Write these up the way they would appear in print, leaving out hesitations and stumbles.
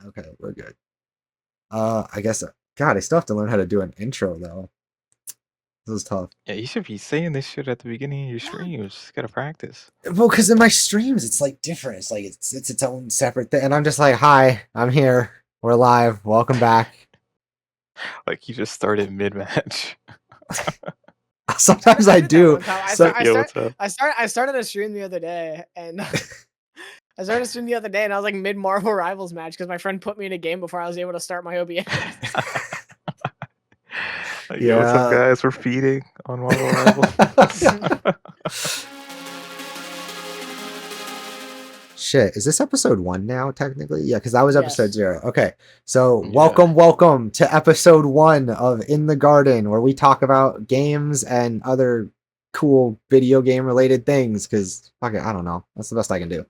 Okay, we're good. I guess. God, I still have to learn how to do an intro though. This is tough. Yeah, you should be saying this shit at the beginning of your Yeah. stream. You just gotta practice. Well, because in my streams, it's like different. It's like it's its own separate thing, and I'm just like, "Hi, I'm here. We're live. Welcome back." Like you just started mid-match. Sometimes I I did that do. one time. So Yo, what's up? I started a stream the other day, and I started a stream the other day, and I was like mid Marvel Rivals match because my friend put me in a game before I was able to start my OBS. Like, yo, what's up, yeah. guys? We're feeding on Marvel Rivals. Shit, is this episode 1 now, technically? Yeah, because that was episode Yes. 0. Okay, so Yeah. welcome to episode 1 of In the Garden, where we talk about games and other cool video game related things, because, fuck it, I don't know. That's the best I can do.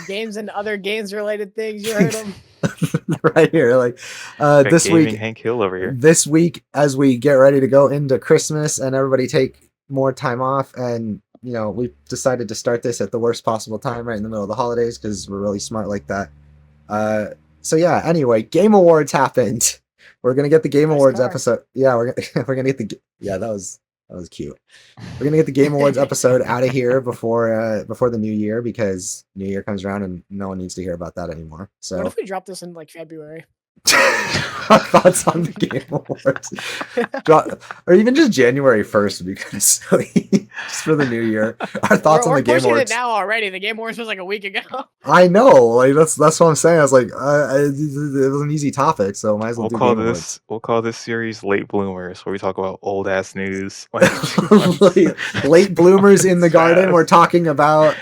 Games and other games related things. You heard them. Right here, like this gaming week. Hank Hill over here. This week, as we get ready to go into Christmas and everybody take more time off, and we decided to start this at the worst possible time, right in the middle of the holidays, because we're really smart like that. So yeah. Anyway, Game Awards happened. We're gonna get the Game Nice Awards car. episode. Yeah, we're gonna get the. Yeah, that was cute. We're gonna get the Game Awards episode out of here before the new year, because New Year comes around and no one needs to hear about that anymore. So What if we drop this in like February? thoughts on the Game Awards, or even just January 1st, because just for the new year. Our thoughts on the Game pushing Awards. it now already. The Game Awards was like a week ago. I know, like that's what I'm saying. I was like, it was an easy topic, so might as well do Game Awards. We'll call this series Late Bloomers, where we talk about old ass news. Late bloomers in the garden. We're talking about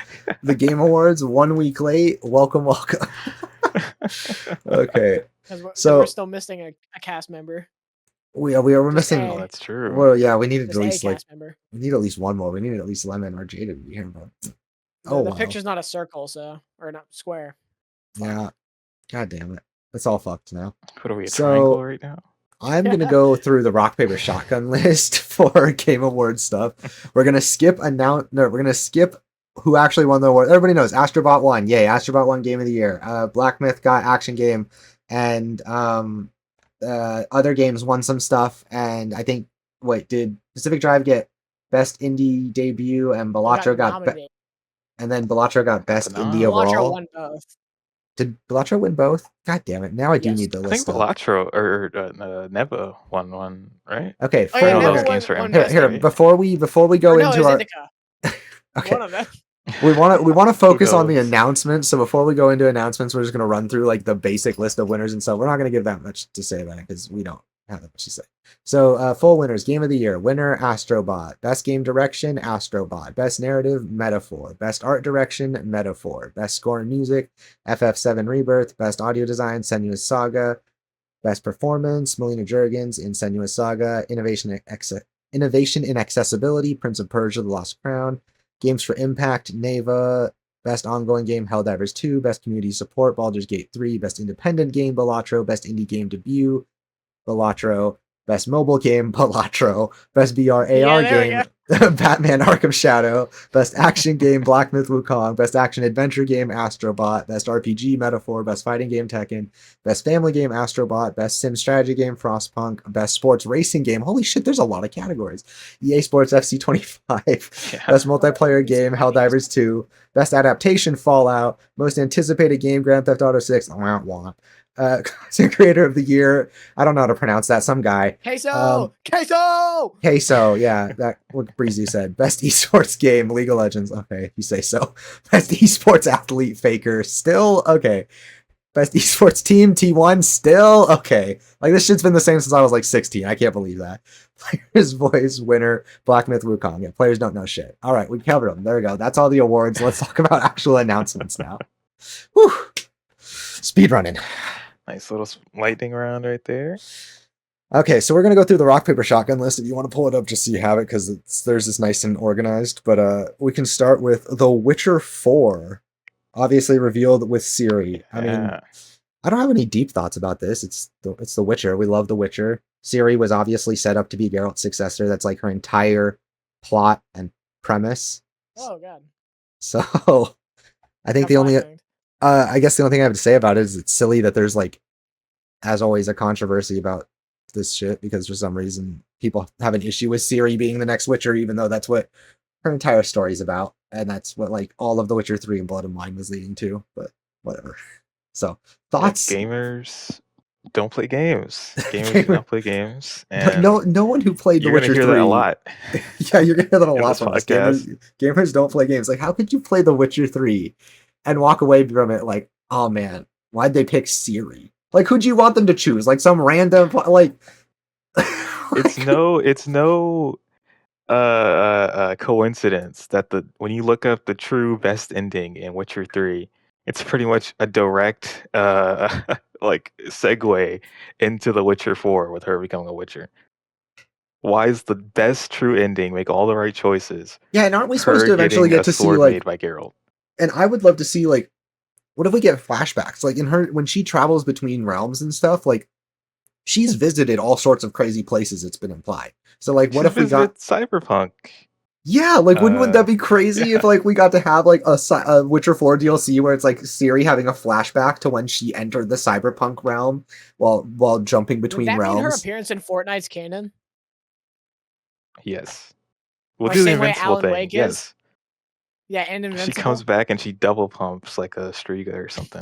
the Game Awards 1 week late. Welcome. Okay. So we're still missing a cast member. We were Just missing. Oh, that's true. Well, yeah, we needed Just at least cast member. we need at least one more. We need at least Lemon or Jada to be here. But the picture's not a circle, so or not square. Yeah. God damn it. It's all fucked now. What are we, a triangle right now? I'm gonna go through the rock paper shotgun list for Game Awards stuff. We're gonna skip who actually won the award. Everybody knows Astrobot won. Yay, Astrobot won Game of the Year. Black Myth got Action Game, and other games won some stuff. And I think did Pacific Drive get Best Indie Debut, and Balatro got and then Balatro got Best Indie overall. Balatro won both. Did Balatro win both? God damn it! Now I do need the list. I think Balatro or Neva won one, right? Okay, here. Before we go into our okay, one of them. we want to focus on the announcements. So before we go into announcements, we're just gonna run through like the basic list of winners and stuff. We're not gonna give that much to say about it because we don't have that much to say. So full winners: Game of the Year winner Astrobot, Best Game Direction Astrobot, Best Narrative Metaphor, Best Art Direction Metaphor, Best Score and Music FF7 Rebirth, Best Audio Design Senua's Saga, Best Performance Melina Jurgens in Senua's Saga, Innovation in Accessibility Prince of Persia: The Lost Crown, Games for Impact Neva, Best Ongoing Game Helldivers 2, Best Community Support Baldur's Gate 3, Best Independent Game Balatro, Best Indie Game Debut Balatro, Best Mobile Game Balatro, Best VR AR Game Batman Arkham Shadow, Best Action Game Black Myth Wukong, Best Action Adventure Game Astrobot, Best RPG Metaphor, Best Fighting Game Tekken, Best Family Game Astrobot, Best Sim Strategy Game Frostpunk, Best Sports Racing Game. Holy shit, there's a lot of categories. EA Sports FC25, Best Multiplayer Game Helldivers 2, Best Adaptation Fallout, Most Anticipated Game Grand Theft Auto 6. Creator of the Year. I don't know how to pronounce that. Some guy. Queso. Yeah, that what Breezy said. Best esports game, League of Legends. Okay, you say so. Best esports athlete, Faker. Still okay. Best esports team, T1. Still okay. Like this shit's been the same since I was like 16. I can't believe that. Player's Voice winner, Black Myth Wukong. Yeah, players don't know shit. All right, we covered them. There we go. That's all the awards. Let's talk about actual announcements now. Whew. Speed running. Nice little lightning round right there. Okay, so we're going to go through the rock, paper, shotgun list. If you want to pull it up just so you have it, because there's this nice and organized. But we can start with The Witcher 4, obviously revealed with Ciri. I mean, I don't have any deep thoughts about this. It's The Witcher. We love The Witcher. Ciri was obviously set up to be Geralt's successor. That's like her entire plot and premise. Oh, God. So I think the only I guess the only thing I have to say about it is it's silly that there's like, as always, a controversy about this shit because for some reason people have an issue with Ciri being the next Witcher, even though that's what her entire story's about, and that's what like all of The Witcher 3 and Blood and Wine was leading to. But whatever. So Yeah, thoughts? gamers don't play games. Gamers do Gamer- not play games, and no one who played The you're gonna Witcher hear that a 3. lot Yeah, you're gonna hear that a in lot this from us. podcast. Gamers don't play games. Like, how could you play The Witcher 3 and walk away from it like, oh man, why'd they pick Ciri? Like, who'd you want them to choose? Like some random like It's no coincidence that when you look up the true best ending in Witcher 3, it's pretty much a direct like segue into The Witcher 4 with her becoming a Witcher. Why is the best true ending make all the right choices? Yeah, and aren't we supposed Her to eventually getting get a to see sword like, made by Geralt. and I would love to see like, what if we get flashbacks? Like in her when she travels between realms and stuff, like she's visited all sorts of crazy places, it's been implied. So like what She's if we got visited Cyberpunk. yeah, like wouldn't that be crazy yeah. if like we got to have like a Witcher 4 DLC where it's like Ciri having a flashback to when she entered the cyberpunk realm while jumping Would between that mean her realms? appearance in Fortnite's canon? Yes. We'll Or do the same way invincible Alan thing. Wake is? Yes. Yeah, and She Invincible. comes back and she double pumps like a Striga or something.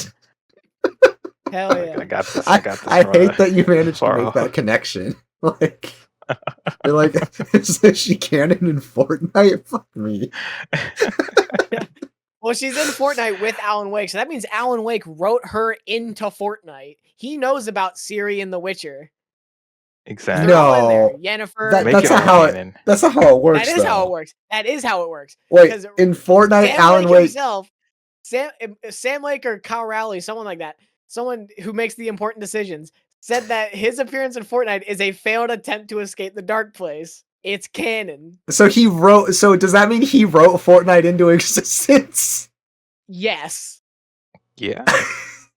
Hell Like, yeah. I got this. I from hate that you managed to far make off. that connection. Like you're like, is she canon in Fortnite? Fuck me. Well, she's in Fortnite with Alan Wake, so that means Alan Wake wrote her into Fortnite. He knows about Ciri and The Witcher. Exactly. They're all in there. No. Yennefer. Make That's it not all how canon. that's not how it works. That is how it though. works. That is how it works. Wait, Because in Fortnite, Sam Alan Lake Wake. himself, Sam Lake or Kyle Rowley, someone like that, someone who makes the important decisions, said that his appearance in Fortnite is a failed attempt to escape the dark place. It's canon. So he wrote. So does that mean he wrote Fortnite into existence? Yes. Yeah.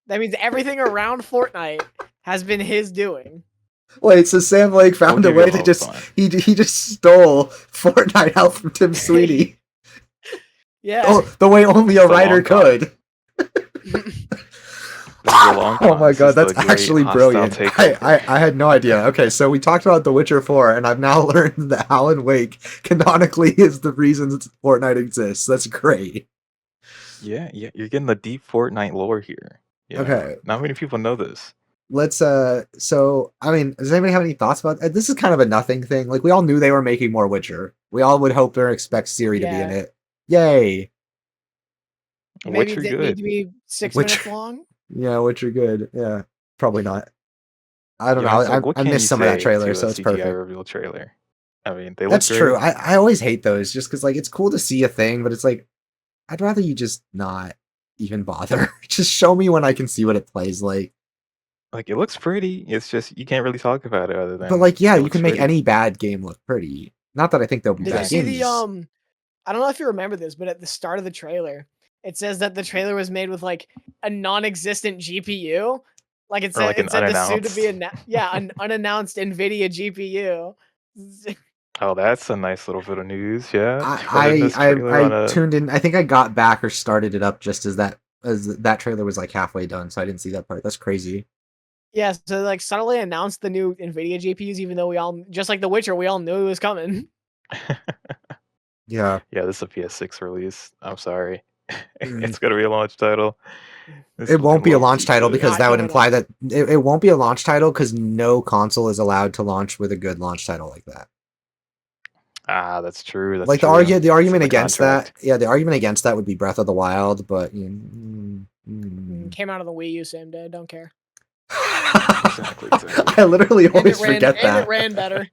That means everything around Fortnite has been his doing. Wait, so Sam Lake found a give you a way to lot of just fun. he just stole Fortnite out from Tim Sweeney. Yeah. Oh, the way only a It's a writer long con. could. This is a long Oh my con. This god, is the that's great actually hostile brilliant. takeover. I had no idea. Okay, so we talked about The Witcher 4, and I've now learned that Alan Wake canonically is the reason that Fortnite exists. That's great. Yeah, you're getting the deep Fortnite lore here. You know? Okay. Not many people know this. Let's so I mean, does anybody have any thoughts about this? Is kind of a nothing thing. Like we all knew they were making more Witcher. We all would hope or expect Ciri to be in Yeah. it. Yay. Maybe Witcher it didn't need to be 6 Witcher- minutes long. Yeah, Witcher good. Yeah. Probably not. I don't Yeah, know. it's like, what I can missed you some of that say trailer, to so a it's CGI perfect. reveal trailer? I mean, they look That's great. true. I always hate those just because like it's cool to see a thing, but it's like I'd rather you just not even bother. Just show me when I can see what it plays like. Like, it looks pretty. It's just you can't really talk about it other than. But like, yeah, it you looks can make pretty. any bad game look pretty. Not that I think there'll be Did you bad see games. the I don't know if you remember this, but at the start of the trailer, it says that the trailer was made with like a non-existent GPU. Like it Or, like, said, an it said the soon to be unannounced. an unannounced NVIDIA GPU. Oh, that's a nice little bit of news. Yeah. I Putting this trailer on I a. tuned in. I think I got back or started it up just as that trailer was like halfway done, so I didn't see that part. That's crazy. Yeah, so like suddenly announced the new NVIDIA GPUs, even though we all just like The Witcher, we all knew it was coming. Yeah. Yeah, this is a PS6 release. I'm sorry. Mm. It's gonna be a launch title. This It won't be a looking launch low-key title good. because Not that would coming imply up. that it won't be a launch title because no console is allowed to launch with a good launch title like that. Ah, that's true. That's Like true. the It's in argument the against contract. that, yeah, the argument against that would be Breath of the Wild, but Came out on the Wii U same day. Don't care. Exactly. I literally And always it ran. forget And that. it ran better.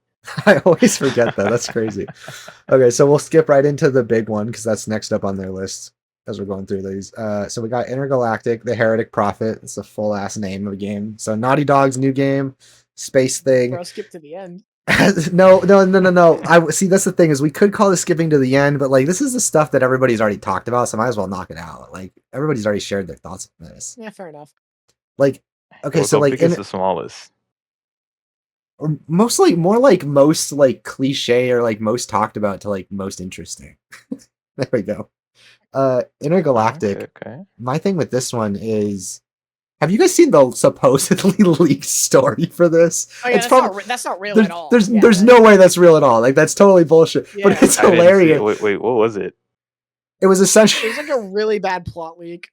I always forget that. That's crazy. Okay, so we'll skip right into the big one because that's next up on their list as we're going through these. So we got Intergalactic, the Heretic Prophet. It's a full ass name of a game. So Naughty Dog's new game, space thing. Bro, skip to the end. No. I see. That's the thing is we could call this skipping to the end, but like this is the stuff that everybody's already talked about, so might as well knock it out. Like everybody's already shared their thoughts on this. Yeah, fair enough. Like, okay, Well, so how like big is the smallest? mostly more like most like cliche or like most talked about to like most interesting. There we go. Intergalactic. Okay. My thing with this one is, have you guys seen the supposedly leaked story for this? Oh yeah, It's from that's not real at all. Yeah, there's no way that's real at all. Like that's totally bullshit. But Yeah. it's I didn't see it. hilarious. Wait, what was it? It was It essentially was like a really bad plot leak.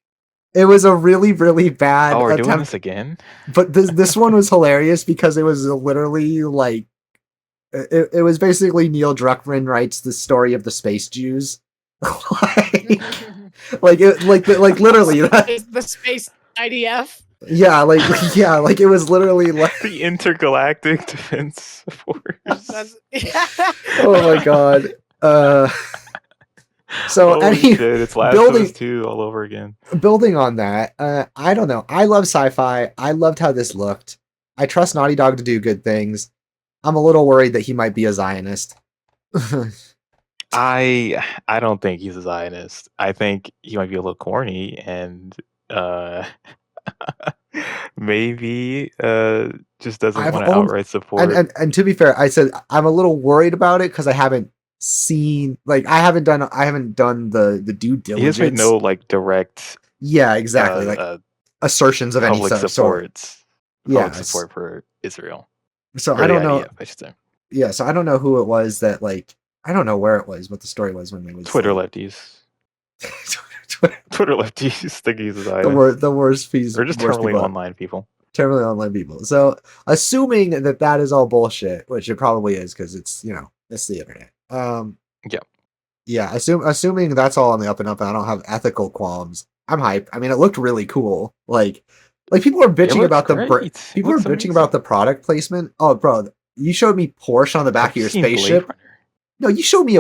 it was a really bad Oh, we're doing attempt. this again? But this one was hilarious because it was literally like it was basically Neil Druckmann writes the story of the space Jews. like literally that, Is the space IDF? yeah, like it was literally like The Intergalactic Defense Force. That's oh my god. So Holy shit, it's Last of Us 2 all over again. building on that, I don't know. I love sci-fi. I loved how this looked. I trust Naughty Dog to do good things. I'm a little worried that he might be a Zionist. I don't think he's a Zionist. I think he might be a little corny and maybe just doesn't I've want to only- outright support. and to be fair, I said I'm a little worried about it because I haven't seen I haven't done the due He has diligence. made no like direct Yeah, exactly. Like assertions of any public sort. support. Yeah, Public support for Israel. So Or I the don't know. IDF, I should say. Yeah, so I don't know who it was that like I don't know where it was, what the story was when it was Twitter like, lefties. Twitter, Twitter lefties think he's a Zionist. the worst piece, Or just worst terminally people, online people. terminally online people. So assuming that is all bullshit, which it probably is because it's it's the internet. Yeah. Yeah, assuming that's all on the up and up, and I don't have ethical qualms. I'm hyped. I mean, it looked really cool. Like people are bitching looks about great. people are Looks bitching about the product placement. Oh, bro, you showed me Porsche on the back Have of you your seen Blade spaceship. Runner? No, you showed me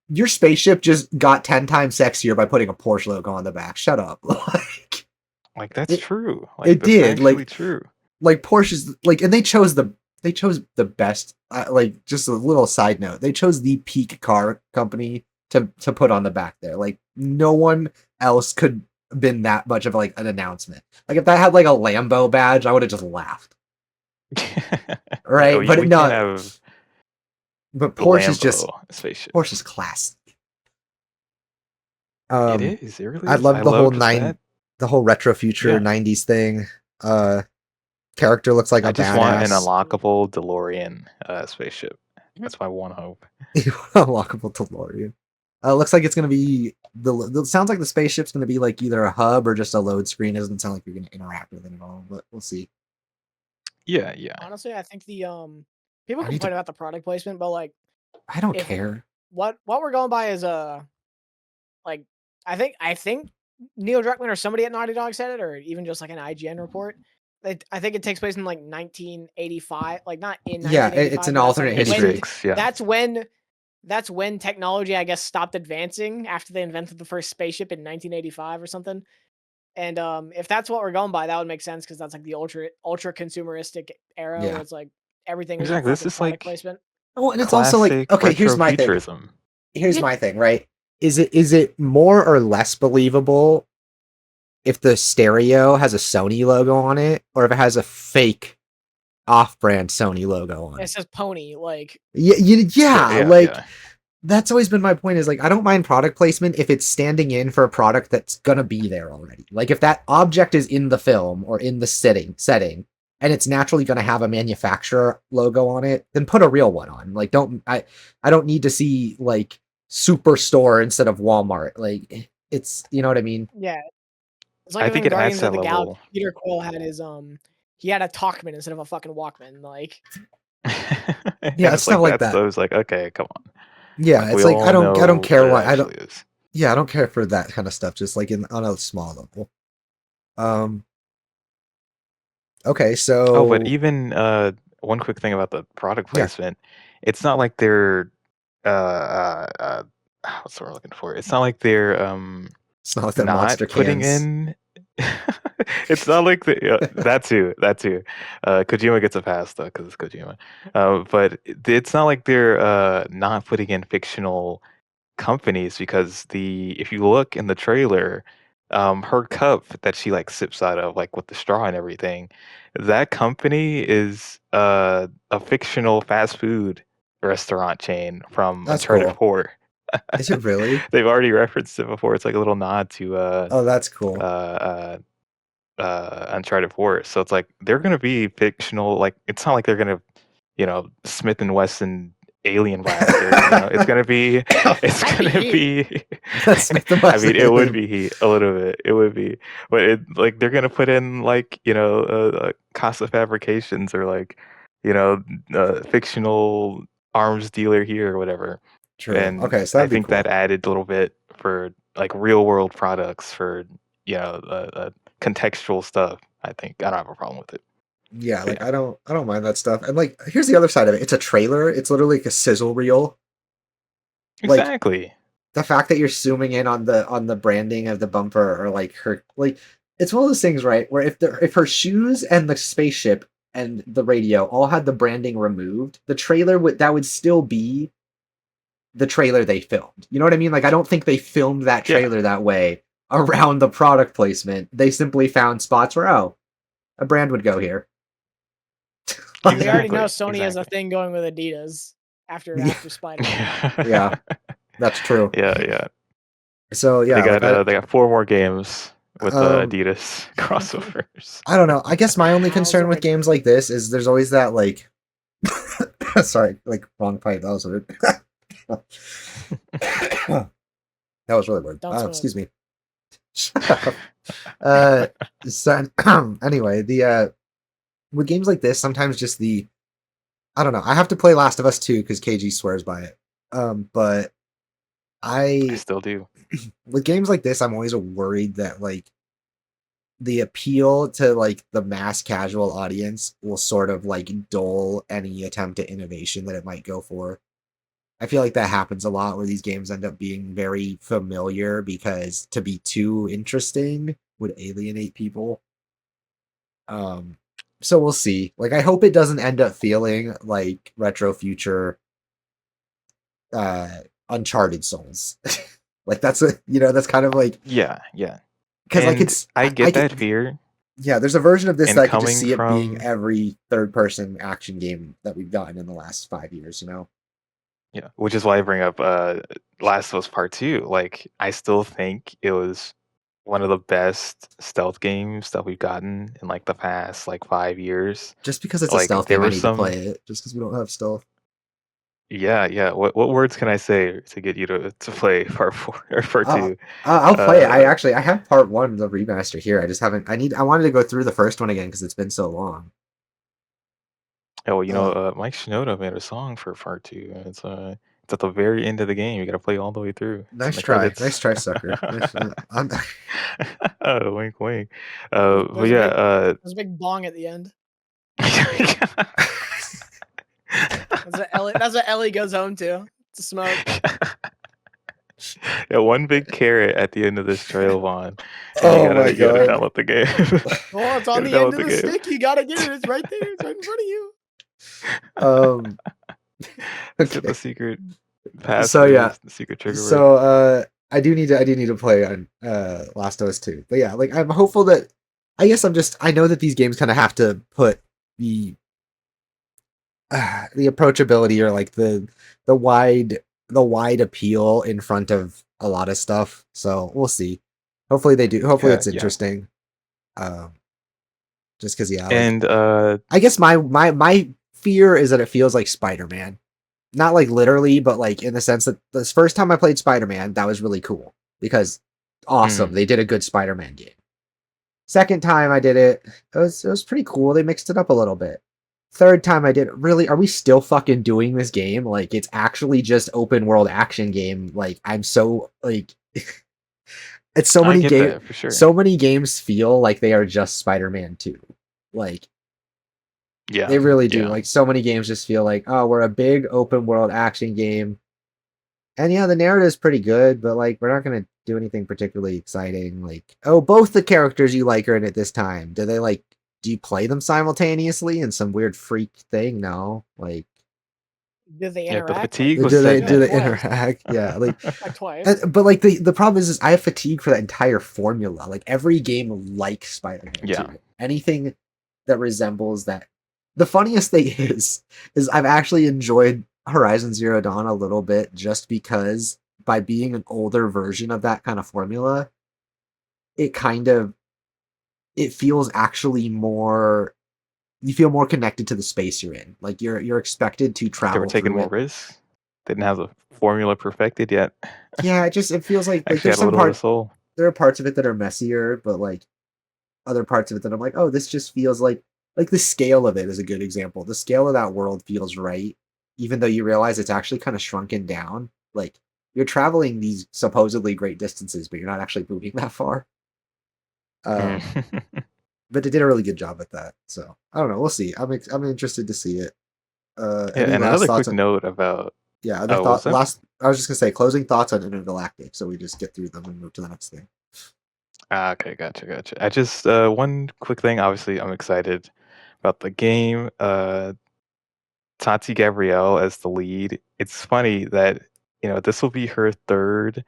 your spaceship just got 10 times sexier by putting a Porsche logo on the back. Shut up. Like that's true. Like it that's did, like- actually true. like Porsche's like, and they chose the best. Like just a little side note, they chose the peak car company to put on the back there. Like no one else could have been that much of like an announcement. Like if that had like a Lambo badge, I would have just laughed. Right, we but can't no, have but the Porsche's just Lambo spaceship. Porsche's classy. It is. It really I is. love the whole just the whole retro future Yeah. 90s thing. Character looks like a I just want an badass. unlockable DeLorean spaceship. That's my one hope. Unlockable DeLorean. Looks like it's gonna be sounds like the spaceship's gonna be like either a hub or just a load screen. It doesn't sound like you're gonna interact with it at all, but we'll see. Yeah. Honestly, I think the people I need to- complain about the product placement, but like I don't If- care. what we're going by is like I think Neil Druckmann or somebody at Naughty Dog said it, or even just like an IGN report. I think it takes place in like 1985, like not in Yeah, 1985, it's an but that's, alternate like, history. when- Matrix, yeah. That's when technology, I guess, stopped advancing after they invented the first spaceship in 1985 or something. And if that's what we're going by, that would make sense because that's like the ultra consumeristic era Yeah. where it's like everything is Exactly, this fucking is product like placement. Oh, and it's also like Classic okay. Here's my thing. retrofuturism. Here's Yeah. my thing. Right? Is it more or less believable if the stereo has a Sony logo on it, or if it has a fake off-brand Sony logo on It it? says pony, like Yeah, that's always been my point is like I don't mind product placement if it's standing in for a product that's gonna be there already. Like if that object is in the film or in the setting and it's naturally gonna have a manufacturer logo on it, then put a real one on. Like I don't need to see like Superstore instead of Walmart. Like it's you know what I mean? yeah. It's like I if think in it adds Guardians that of the level. Galaxy, Peter Quill had his he had a Talkman instead of a fucking Walkman. Like Yeah, it's stuff like that. I was like, okay, come on. Yeah, Like, it's we like all I don't know care what why it I don't actually is. yeah, I don't care for that kind of stuff, just like on a small level. Okay, so Oh, but even one quick thing about the product Yeah. placement, it's not like they're what's the word I'm looking for? It's not like they're it's not like the not monster putting cans. in. It's not like that too. Kojima gets a pass though because it's Kojima. But it's not like they're not putting in fictional companies because if you look in the trailer, her cup that she like sips out of like with the straw and everything, that company is a fictional fast food restaurant chain from That's Uncharted cool. 4. Is it really? They've already referenced it before. It's like a little nod to Oh, that's cool. Uncharted 4. So it's like they're gonna be fictional. Like it's not like they're gonna, Smith and Wesson alien blaster. It's gonna be, it's That'd be gonna heat. be. That's Smith and I mean, Wesson it would alien. be heat a little bit. It would be, but like they're gonna put in like Casa Fabrications or like fictional arms dealer here or whatever. True. And Okay, so I that'd be think that cool. added a little bit for like real world products for contextual stuff. I think I don't have a problem with it. Yeah, But like yeah, I don't mind that stuff. And like here's the other side of it. It's a trailer. It's literally like a sizzle reel. Like exactly. the fact that you're zooming in on the branding of the bumper or like her like it's one of those things, right? Where if her shoes and the spaceship and the radio all had the branding removed, the trailer would still be the trailer they filmed. You know what I mean? Like I don't think they filmed that Yeah, trailer that way around the product placement. They simply found spots where a brand would go here. We already know exactly. Sony has a thing going with Adidas after Spider-Man. Yeah, that's true. Yeah. So They yeah, like got 4 more games with um Adidas crossovers. I don't know. I guess my only Miles concern with games Richter. like this is there's always that like sorry, like wrong pipe. That was weird. That was really weird. Don't smoke. Excuse me. Shut up. Uh, so, anyway, the with games like this, sometimes just I don't know. I have to play Last of Us 2 because KG swears by it. But I I still do. with games like this, I'm always worried that like the appeal to like the mass casual audience will sort of like dull any attempt at innovation that it might go for. I feel like that happens a lot where these games end up being very familiar because to be too interesting would alienate people. Um, so we'll see. Like I hope it doesn't end up feeling like retro future uh Uncharted Souls. Like that's kind of like Yeah. because like And it's I I get that fear. yeah, there's a version of this And that I could just coming see it being from every third person action game that we've gotten in the last 5 years, you know? Yeah, which is why I bring up Last of Us Part 2. Like, I still think it was one of the best stealth games that we've gotten in like the past like 5 years. Just because it's a Like, stealth there game, I were need to play some, it. Just because we don't have stealth. yeah. What words can I say to get you to play Part 4 or Part Uh, 2? I'll play it. Uh, I have part one, the remaster here. I just haven't. I wanted to go through the first one again because it's been so long. oh, Uh, Mike Shinoda made a song for Part 2. And it's at the very end of the game. You got to play all the way through. It's in nice the try, credits. sucker. Nice, Oh, wink, wink. But There's a yeah, big there's a big bong at the end. That's what Ellie goes home to smoke. Yeah, one big carrot at the end of this trail, Vaughn, and oh my you gotta god. download the game. Oh, it's on Gotta the end download of the the game. stick. You gotta get it. It's right there. It's right in front of you. Um. Let's get Okay. the secret So yeah. passwords, the secret trigger word. So I do need to play on Last of Us 2. But yeah, like I'm hopeful that I guess I know that these games kind of have to put the the approachability or like the wide appeal in front of a lot of stuff. So we'll see. Hopefully they do. Hopefully it's Yeah. interesting. Um just cuz yeah, like And I guess my fear is that it feels like Spider-Man. Not like literally, but like in the sense that this first time I played Spider-Man, that was really cool because awesome. They did a good Spider-Man game. Second time I did it, it was pretty cool. They mixed it up a little bit. Third time I did it, really, are we still fucking doing this game? Like it's actually just open world action game. Like I'm so like it's so I many get games that for sure. so many games feel like they are just Spider-Man 2. Like Yeah, they really do. yeah. Like so many games just feel like, oh, we're a big open world action game. And yeah, the narrative's pretty good, but like we're not gonna do anything particularly exciting. Like, oh, both the characters you like are in it this time. Do you play them simultaneously in some weird freak thing? No. Like Do they Yeah, the interact? fatigue Like, was setting do in. they twice. interact? Yeah, like Like twice. but like the problem is I have fatigue for that entire formula. Like every game like Spider-Man Yeah. 2. Anything that resembles that. The funniest thing is I've actually enjoyed Horizon Zero Dawn a little bit just because by being an older version of that kind of formula, it kind of it feels actually more you feel more connected to the space you're in. Like you're expected to They were travel taking through more it. risks. They didn't have the formula perfected yet. Yeah, it feels like Actually there's had a some little bit of part soul. there are parts of it that are messier, but like other parts of it that I'm like, oh, this just feels like the scale of it is a good example. The scale of that world feels right, even though you realize it's actually kind of shrunken down. Like you're traveling these supposedly great distances, but you're not actually moving that far. Um, Mm. but they did a really good job at that. So I don't know. We'll see. I'm interested to see it. Yeah, Any and last another thoughts quick on? note about Yeah, other oh, what was thought. that? Last. I was just gonna say closing thoughts on Intergalactic. So we just get through them and move to the next thing. Ah, okay, gotcha. I just one quick thing. Obviously, I'm excited about the game. Tati Gabrielle as the lead. It's funny that this will be her third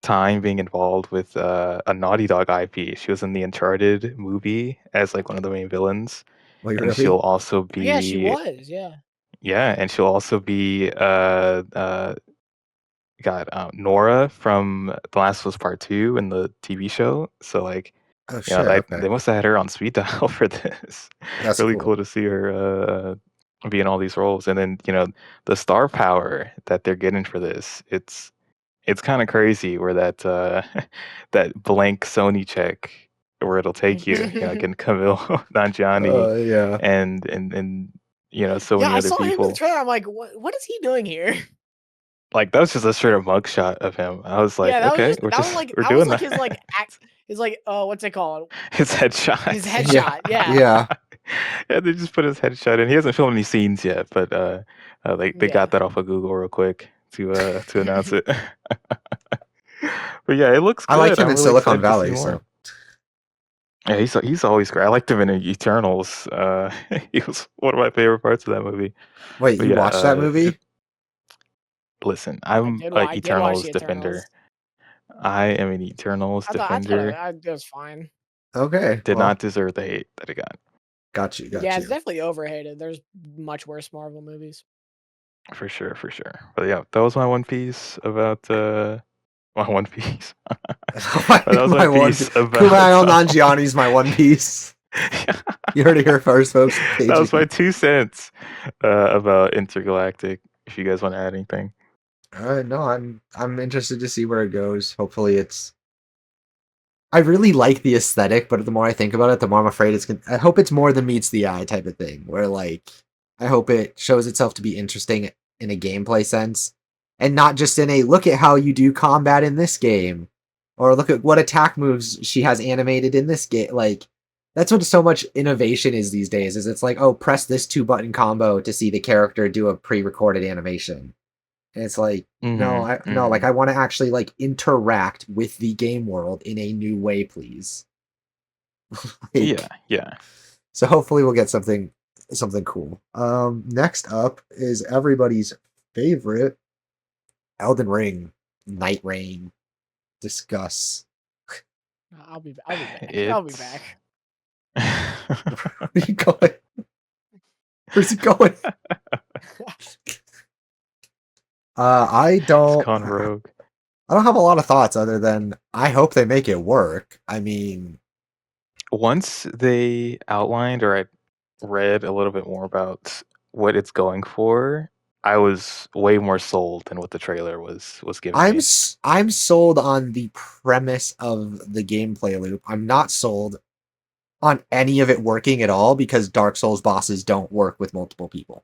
time being involved with a Naughty Dog IP. She was in the Uncharted movie as like one of the main villains, Wait, and she'll really? also Yeah, she be was. Yeah. and she'll also be got Nora from The Last of Us Part Two in the TV show. So like, Oh shit. Okay, they must have had her on speed dial for this. that's Really cool. cool to see her be in all these roles, and then the star power that they're getting for this. It's kind of crazy where that that blank Sony check where it'll take you. Again, Camille Nanjiani Yeah. and so Yeah, many I other saw him in the people. trailer. I'm like, what is he doing here? Like that was just a straight up mugshot of him. I was Yeah, like, okay, we're that was doing like his that. like act his like what's it called? His His headshot. Yeah. headshot. Yeah. Yeah. Yeah, they just put his headshot in. He hasn't filmed any scenes yet, but they got Yeah. that off of Google real quick to announce it. But yeah, it looks I like good. him I'm in really Silicon excited to see Valley. more. So Yeah, he's always great. I liked him in Eternals. He was one of my favorite parts of that movie. wait, But you yeah, watched that movie? listen, I'm a I did watch Eternals the defender. Eternals. I am an Eternals I thought defender. it was fine. Okay. Did Well, not deserve the hate that it got. got you. Got Yeah, it's you. definitely overhated. There's much worse Marvel movies. For sure, for sure. But yeah, that was my one piece about my one piece. my, That was my my one. piece about Kumail Nanjiani's my One Piece. You heard it here first, folks. That was my KG. 2 cents about Intergalactic. If you guys want to add anything. No, I'm interested to see where it goes. Hopefully, it's. I really like the aesthetic, but the more I think about it, the more I'm afraid it's gonna. I hope it's more than meets the eye type of thing. Where like, I hope it shows itself to be interesting in a gameplay sense, and not just in a look at how you do combat in this game, or look at what attack moves she has animated in this game. Like, that's what so much innovation is these days. Is it's like, oh, press this 2-button combo to see the character do a pre-recorded animation. And it's like, no, Mm-hmm. no, like Mm-hmm. I want to actually like interact with the game world in a new way, please. Yeah, Like, yeah. so hopefully we'll get something cool. Next up is everybody's favorite Elden Ring, Night Rain. Discuss. I'll be back. I'll be It's back. Where are you going? Where's it going? I it's don't. gone rogue. I don't have a lot of thoughts other than I hope they make it work. I mean, Once they outlined or I read a little bit more about what it's going for, I was way more sold than what the trailer was giving me. I'm sold on the premise of the gameplay loop. I'm not sold on any of it working at all because Dark Souls bosses don't work with multiple people.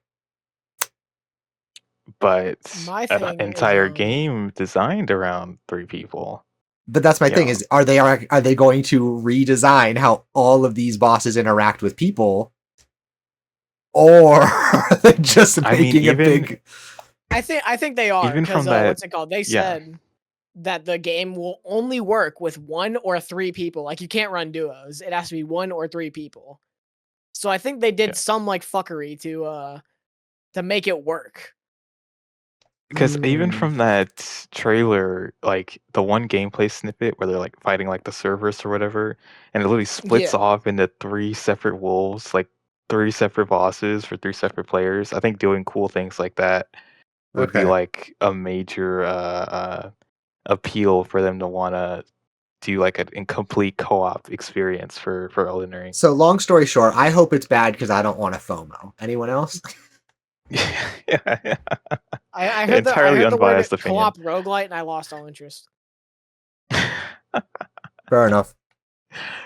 But My an thing is entire game designed around 3 people. But that's my You thing know, is are they going to redesign how all of these bosses interact with people, or are they just I mean, making a big I think they are even because from that, what's it called? They yeah, said that the game will only work with 1 or 3 people. Like you can't run duos. It has to be 1 or 3 people. So I think they yeah. did some like fuckery to make it work. Because even Mm, from that trailer, like the one gameplay snippet where they're like fighting like the Cerberus or whatever, and it literally splits Yeah. off into 3 separate wolves, like 3 separate bosses for 3 separate players. I think doing cool things like that would be okay. like a major appeal for them to want to do like an incomplete co-op experience for Elden Ring. So long story short, I hope it's bad because I don't want a FOMO. Anyone else? Yeah. I heard the Entirely word unbiased opinion. co-op roguelite and I lost all interest. Fair enough.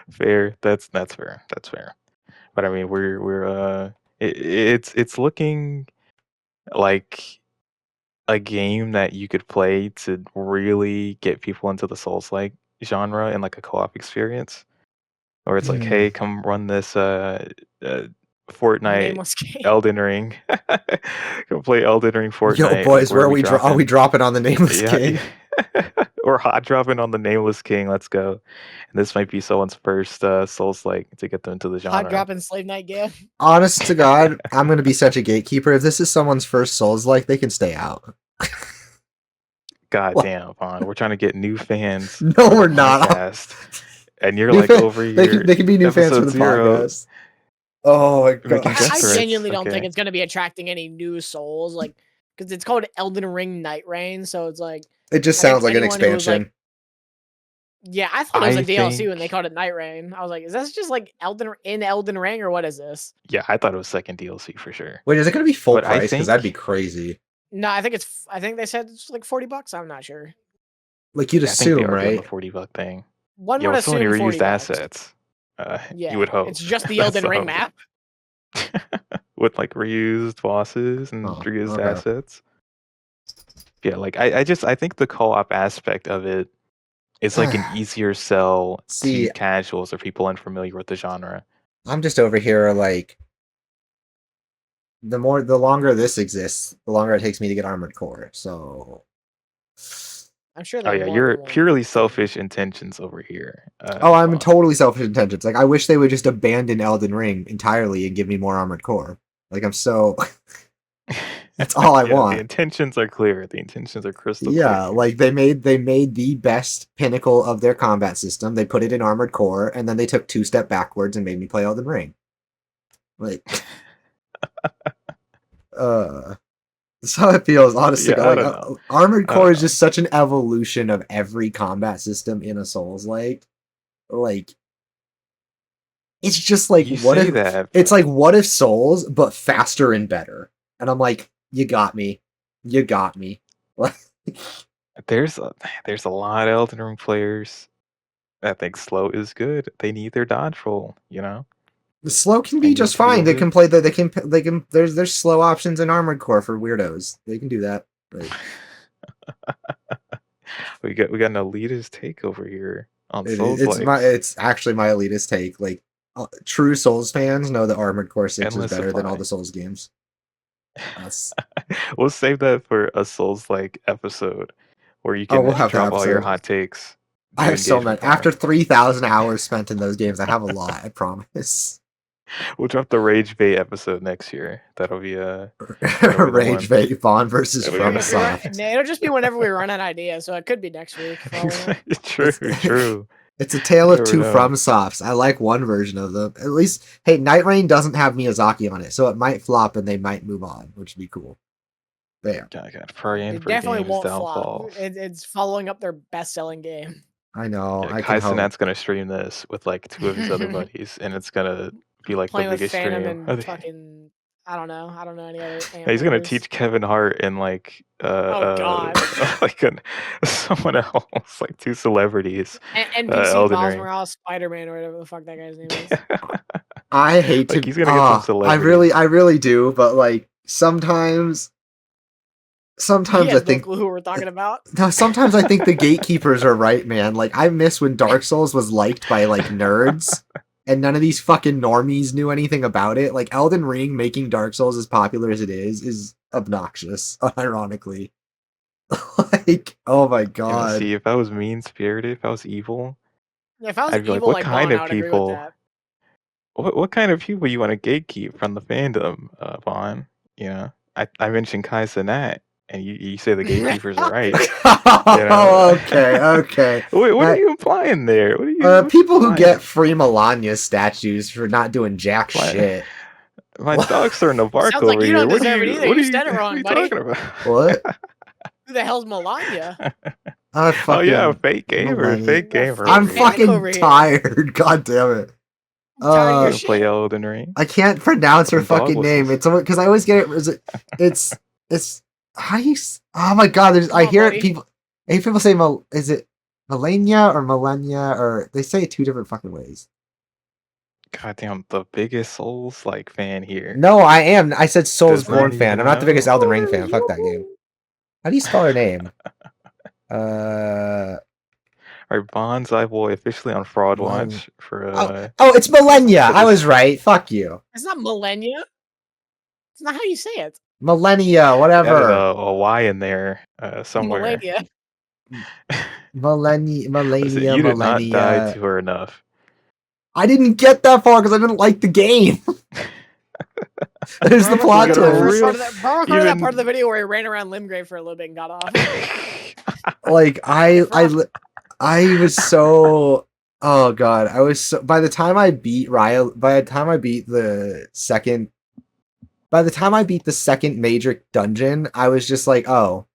Fair. That's fair. That's fair. But I mean, it's looking like a game that you could play to really get people into the Souls-like genre in like a co-op experience, or it's like, hey, come run this Fortnite Nameless game. Elden Ring. Come play Elden Ring Fortnite. Yo, boys, like, where are we dropping on the Nameless King? Or hot dropping on the Nameless King. Let's go. And this might be someone's first Souls-like to get them into the genre. Hot dropping Slave Knight game. Honest to God, I'm gonna be such a gatekeeper. If this is someone's first Souls-like, they can stay out. God damn, Vaughn. We're trying to get new fans. No, we're not. Podcast, and you're New like over here. They can be new fans for the podcast. Oh my god! I genuinely don't think it's gonna be attracting any new souls, like because it's called Elden Ring Night Rain, so it's like it just sounds like an expansion. Yeah, I thought it was a DLC when they called it Night Rain. I was like, is this just like Elden Ring or what is this? Yeah, I thought it was second DLC for sure. Wait, is it gonna be full price? Because that'd be crazy. No, I think they said it's like $40. I'm not sure. Like you'd assume, right? The $40 thing. One would assume reused $40. Assets. Yeah, you would hope it's just the Elden Ring map with like reused bosses and reused assets. Yeah, like I think the co-op aspect of it is like an easier sell to casuals or people unfamiliar with the genre. I'm just over here like the longer this exists, the longer it takes me to get Armored Core. So I'm sure. Oh yeah, you're purely selfish intentions over here. I'm totally selfish intentions. Like I wish they would just abandon Elden Ring entirely and give me more Armored Core. Like I'm so. That's all I want. The intentions are clear. The intentions are crystal clear. Yeah, like they made the best pinnacle of their combat system. They put it in Armored Core, and then they took 2 step backwards and made me play Elden Ring. Like, that's how it feels. Honestly, Armored Core is just such an evolution of every combat system in a Souls. Like, it's just like it's like what if Souls but faster and better. And I'm like, you got me. There's a lot of Elden Ring players that think slow is good. They need their dodge roll, you know. The slow can be just fine. They can play there's slow options in Armored Core for weirdos. They can do that. Like, we got an elitist take over here on Souls. It's actually my elitist take. Like true Souls fans know that Armored Core 6 is better than all the Souls games. We'll save that for a Souls-like episode where you can drop all your hot takes. I have so many. After 3,000 hours spent in those games, I have a lot. I promise. We'll drop the Rage Bait episode next year. That'll be a Rage Bait Vaughn versus FromSoft. It'll just be whenever we run an idea, so it could be next week. True. It's a tale of two FromSofts. I like one version of them. At least, hey, Night Rain doesn't have Miyazaki on it, so it might flop and they might move on, which would be cool. There. It definitely won't flop. It's following up their best-selling game. I know. Yeah, Kaisenat's gonna stream this with like 2 of his other buddies, and it's gonna be like playing the biggest with stream. And fucking, I don't know any other. Yeah, he's gonna teach Kevin Hart and like God, like someone else, like 2 celebrities. And NPC Miles Morales, Spider-Man, or whatever the fuck that guy's name is. I hate to. He's gonna get some celebrities. I really do, but like sometimes I think who we're talking about. No, sometimes I think the gatekeepers are right, man. Like I miss when Dark Souls was liked by like nerds, and none of these fucking normies knew anything about it. Like Elden Ring making Dark Souls as popular as it is obnoxious. Ironically, like oh my god. Yeah, see, if I was mean spirited, if I was evil, if I was I'd be evil, like, what kind of people? What kind of people you want to gatekeep from the fandom, Vaughn? You know, I mentioned Kai Cenat. And you say the gatekeepers are right. Okay. Wait, what are you implying there? What are you? People who get free Melania statues for not doing jack shit. My dog's starting to bark over like you here. Don't deserve it either. You said it wrong, buddy. Talking about? What? Who the hell's Melania? Fucking Oh yeah, fake gamer, millennial. fake The gamer. fake I'm over here. fan fucking over here. tired. God damn it. I'm tired of your Gonna play shit. Elden Ring. I can't pronounce her Some dog fucking name. whistles. It's because I always get it. It's how do you? Oh my god! Come I on, hear buddy. people. I hear people say is it Melania or Melania or they say it two different fucking ways. Goddamn, the biggest Souls like fan here. No, I am. I said Does Soulsborne not fan. even I'm not the biggest know. Elden Ring fan. Fuck that game. How do you spell her name? Our bonsai boy officially on fraud Melania. watch for Oh, it's Millennia. for I was this. right. Fuck you. It's not millennia. It's not how you say it. Millennia, Added whatever. a Y in there somewhere. Millennia. Listen, you did not die to her enough. I didn't get that far because I didn't like the game. There's the plot Look at a twist. real- Bro recorded that even- part of the video where he ran around Limgrave for a little bit and got off. Like I was so. Oh god, I was so. By the time I beat the second major dungeon, I was just like, oh,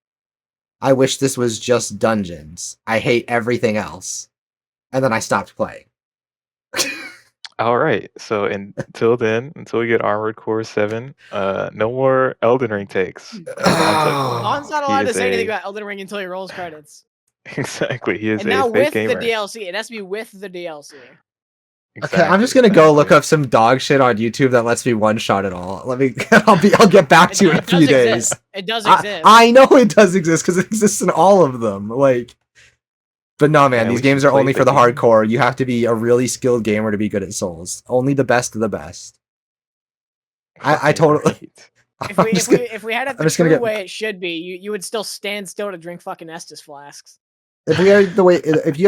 I wish this was just dungeons. I hate everything else, and then I stopped playing. All right, so until then, until we get Armored Core 7, no more Elden Ring takes. Lon's not allowed He to is say anything a- about Elden Ring until he rolls credits. Exactly, he is And a now fake with gamer. the DLC, it has to be with the DLC. Okay, I'm just gonna go look up some dog shit on YouTube that lets me one shot it all. I'll get back to you in a few days. It does exist. I know it does exist because it exists in all of them. Like, but no, man, Yeah, these we games should are play only the for the game. hardcore. You have to be a really skilled gamer to be good at Souls. Only the best of the best. I totally. If we had it I'm the just gonna true get- way it should be, you would still stand still to drink fucking Estus flasks. If you had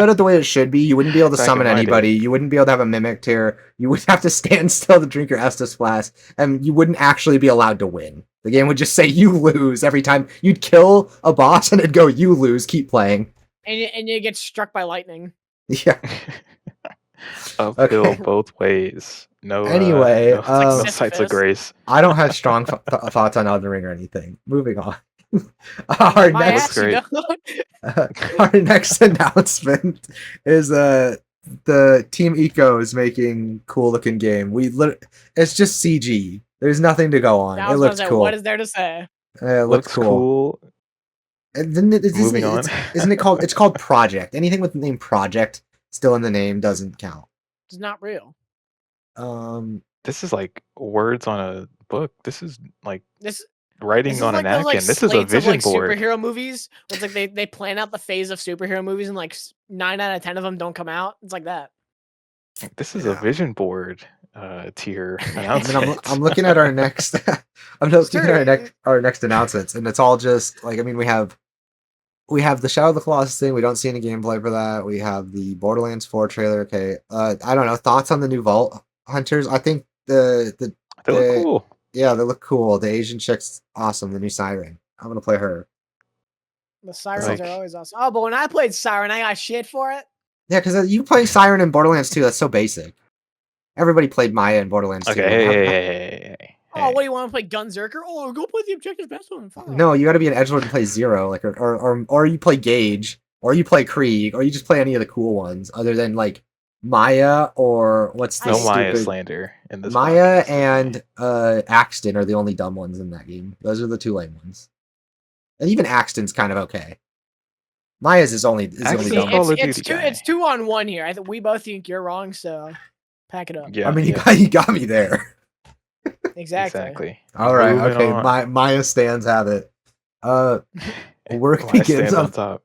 it the way it should be, you wouldn't be able to Back in summon my anybody. day. You wouldn't be able to have a mimic tier. You would have to stand still to drink your Estus flask, and you wouldn't actually be allowed to win. The game would just say you lose every time. You'd kill a boss, and it'd go, you lose. Keep playing. And you get struck by lightning. Yeah. Uphill Okay. both ways. No. Anyway, no, no like sights of Sisyphus. grace. I don't have strong thoughts on Elden Ring or anything. Moving on. Our My next ass, you great. know? our next announcement is the Team Eco is making cool looking game. It's just CG. There's nothing to go on. I It was looks gonna say, cool. what is there to say? It looks cool. And then Moving on. Isn't it called? It's called Project. Anything with the name Project still in the name doesn't count. It's not real. This is like words on a book. This is like This writing is on like a those, napkin. like, This is a slates of, vision like, board. superhero movies. It's like they plan out the phase of superhero movies and like 9 out of 10 of them don't come out. It's like that. This is Yeah. a vision board tier I mean, announcement. I'm looking at our next. I'm just looking at our next announcements, and it's all just like, I mean, we have the Shadow of the Colossus thing. We don't see any gameplay for that. We have the Borderlands 4 trailer. Okay, I don't know, thoughts on the new Vault Hunters. I think They look cool. Yeah, they look cool. The Asian chick's awesome. The new Siren. I'm gonna play her. The sirens Like- are always awesome. Oh, but when I played Siren, I got shit for it. Yeah, because you play Siren in Borderlands 2. That's so basic. Everybody played Maya in Borderlands 2. Okay, hey. Oh, what do you want to play, Gunzerker? Oh, go play the objective best one. Fuck. No, you got to be an edgelord and play Zero, like, or you play Gage, or you play Krieg, or you just play any of the cool ones, other than like Maya or what's the No Maya stupid slander in this. Maya podcast. and Axton are the only dumb ones in that game. Those are the two lame ones, and even Axton's kind of okay. Maya's is the only Axton's See, dumb. Call of it's Duty guy. it's 2-on-1 here. I think we both think you're wrong, so pack it up. Yeah, I mean, yeah, you got me there. Exactly. All right, Moving okay. on. Maya stands have it. Work Maya begins stands on on top.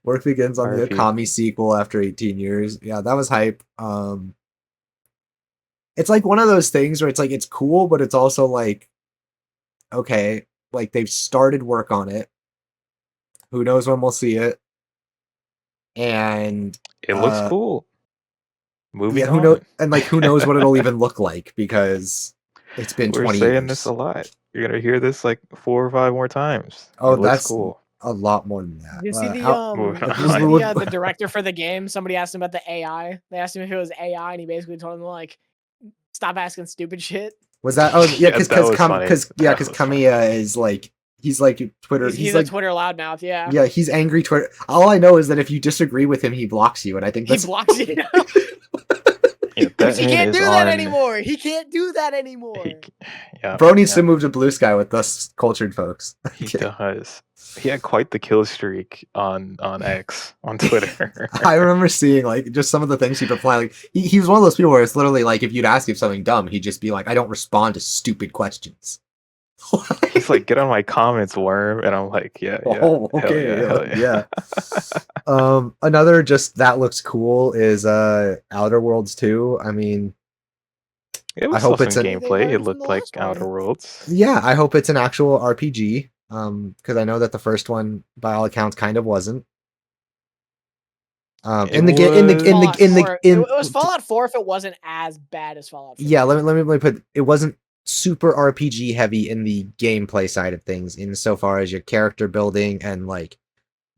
Work begins on the RIP. Akami sequel after 18 years. Yeah, that was hype. It's like one of those things where it's like it's cool, but it's also like, okay, like they've started work on it. Who knows when we'll see it? And It looks cool. Moving yeah, who on. knows? And like, who knows what it'll even look like because it's been We're 20 saying years. this a lot. You're gonna hear this like 4 or 5 more times. Oh, It looks that's cool. a lot more than that. You see the moving you on. see the director for the game? Somebody asked him about the AI. They asked him if it was AI, and he basically told them like, "Stop asking stupid shit." Was that? Oh, yeah, Yeah, that was funny. because That was Kamiya is like He's like Twitter. He's a Twitter loudmouth. Yeah. Yeah, he's angry Twitter. All I know is that if you disagree with him, he blocks you, and I think He that's blocks you. Yeah, Because that he man can't is do that on. anymore. He can't do that anymore. Yeah, Bro needs to yeah, move to Blue Sky with us cultured folks. he Okay. does. He had quite the kill streak on X on Twitter. I remember seeing like just some of the things he'd reply. Like he was one of those people where it's literally like if you'd ask him something dumb, he'd just be like, "I don't respond to stupid questions." He's like, "Get on my comments, worm," and I'm like, "Yeah, yeah, Oh, hell okay, yeah, hell yeah. yeah." Another just that looks cool is Outer Worlds 2. I mean, It I was still hope some it's an They gameplay. It learned from the looked like last Outer one. Worlds. yeah, I hope it's an actual RPG. Because I know that the first one, by all accounts, kind of wasn't. It In the ga- Fallout in the 4. in It was Fallout 4 if it wasn't as bad as Fallout 4. yeah, let me put it wasn't super RPG heavy in the gameplay side of things, insofar as your character building and like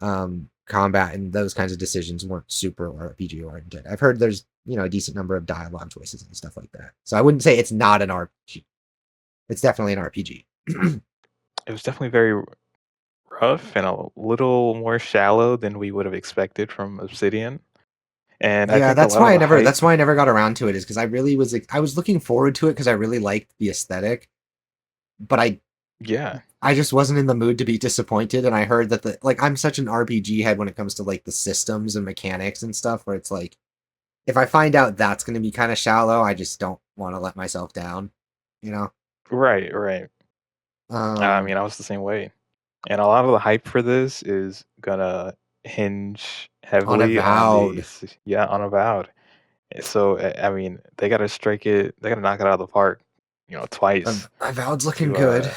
combat and those kinds of decisions weren't super RPG oriented. I've heard there's a decent number of dialogue choices and stuff like that. So I wouldn't say it's not an RPG. It's definitely an RPG. It was definitely very rough and a little more shallow than we would have expected from Obsidian. And I Yeah, think a lot of the hype, that's why I never got around to it, is because I was looking forward to it because I really liked the aesthetic, but yeah, I just wasn't in the mood to be disappointed. And I heard that I'm such an RPG head when it comes to like the systems and mechanics and stuff, where it's like if I find out that's going to be kind of shallow, I just don't want to let myself down, you know. right, right. I Um, mean, I was the same way. And a lot of the hype for this is gonna hinge on heavily on Avowed, on Avowed. So I mean, they gotta strike it. They gotta knock it out of the park, twice Avowed's looking to good.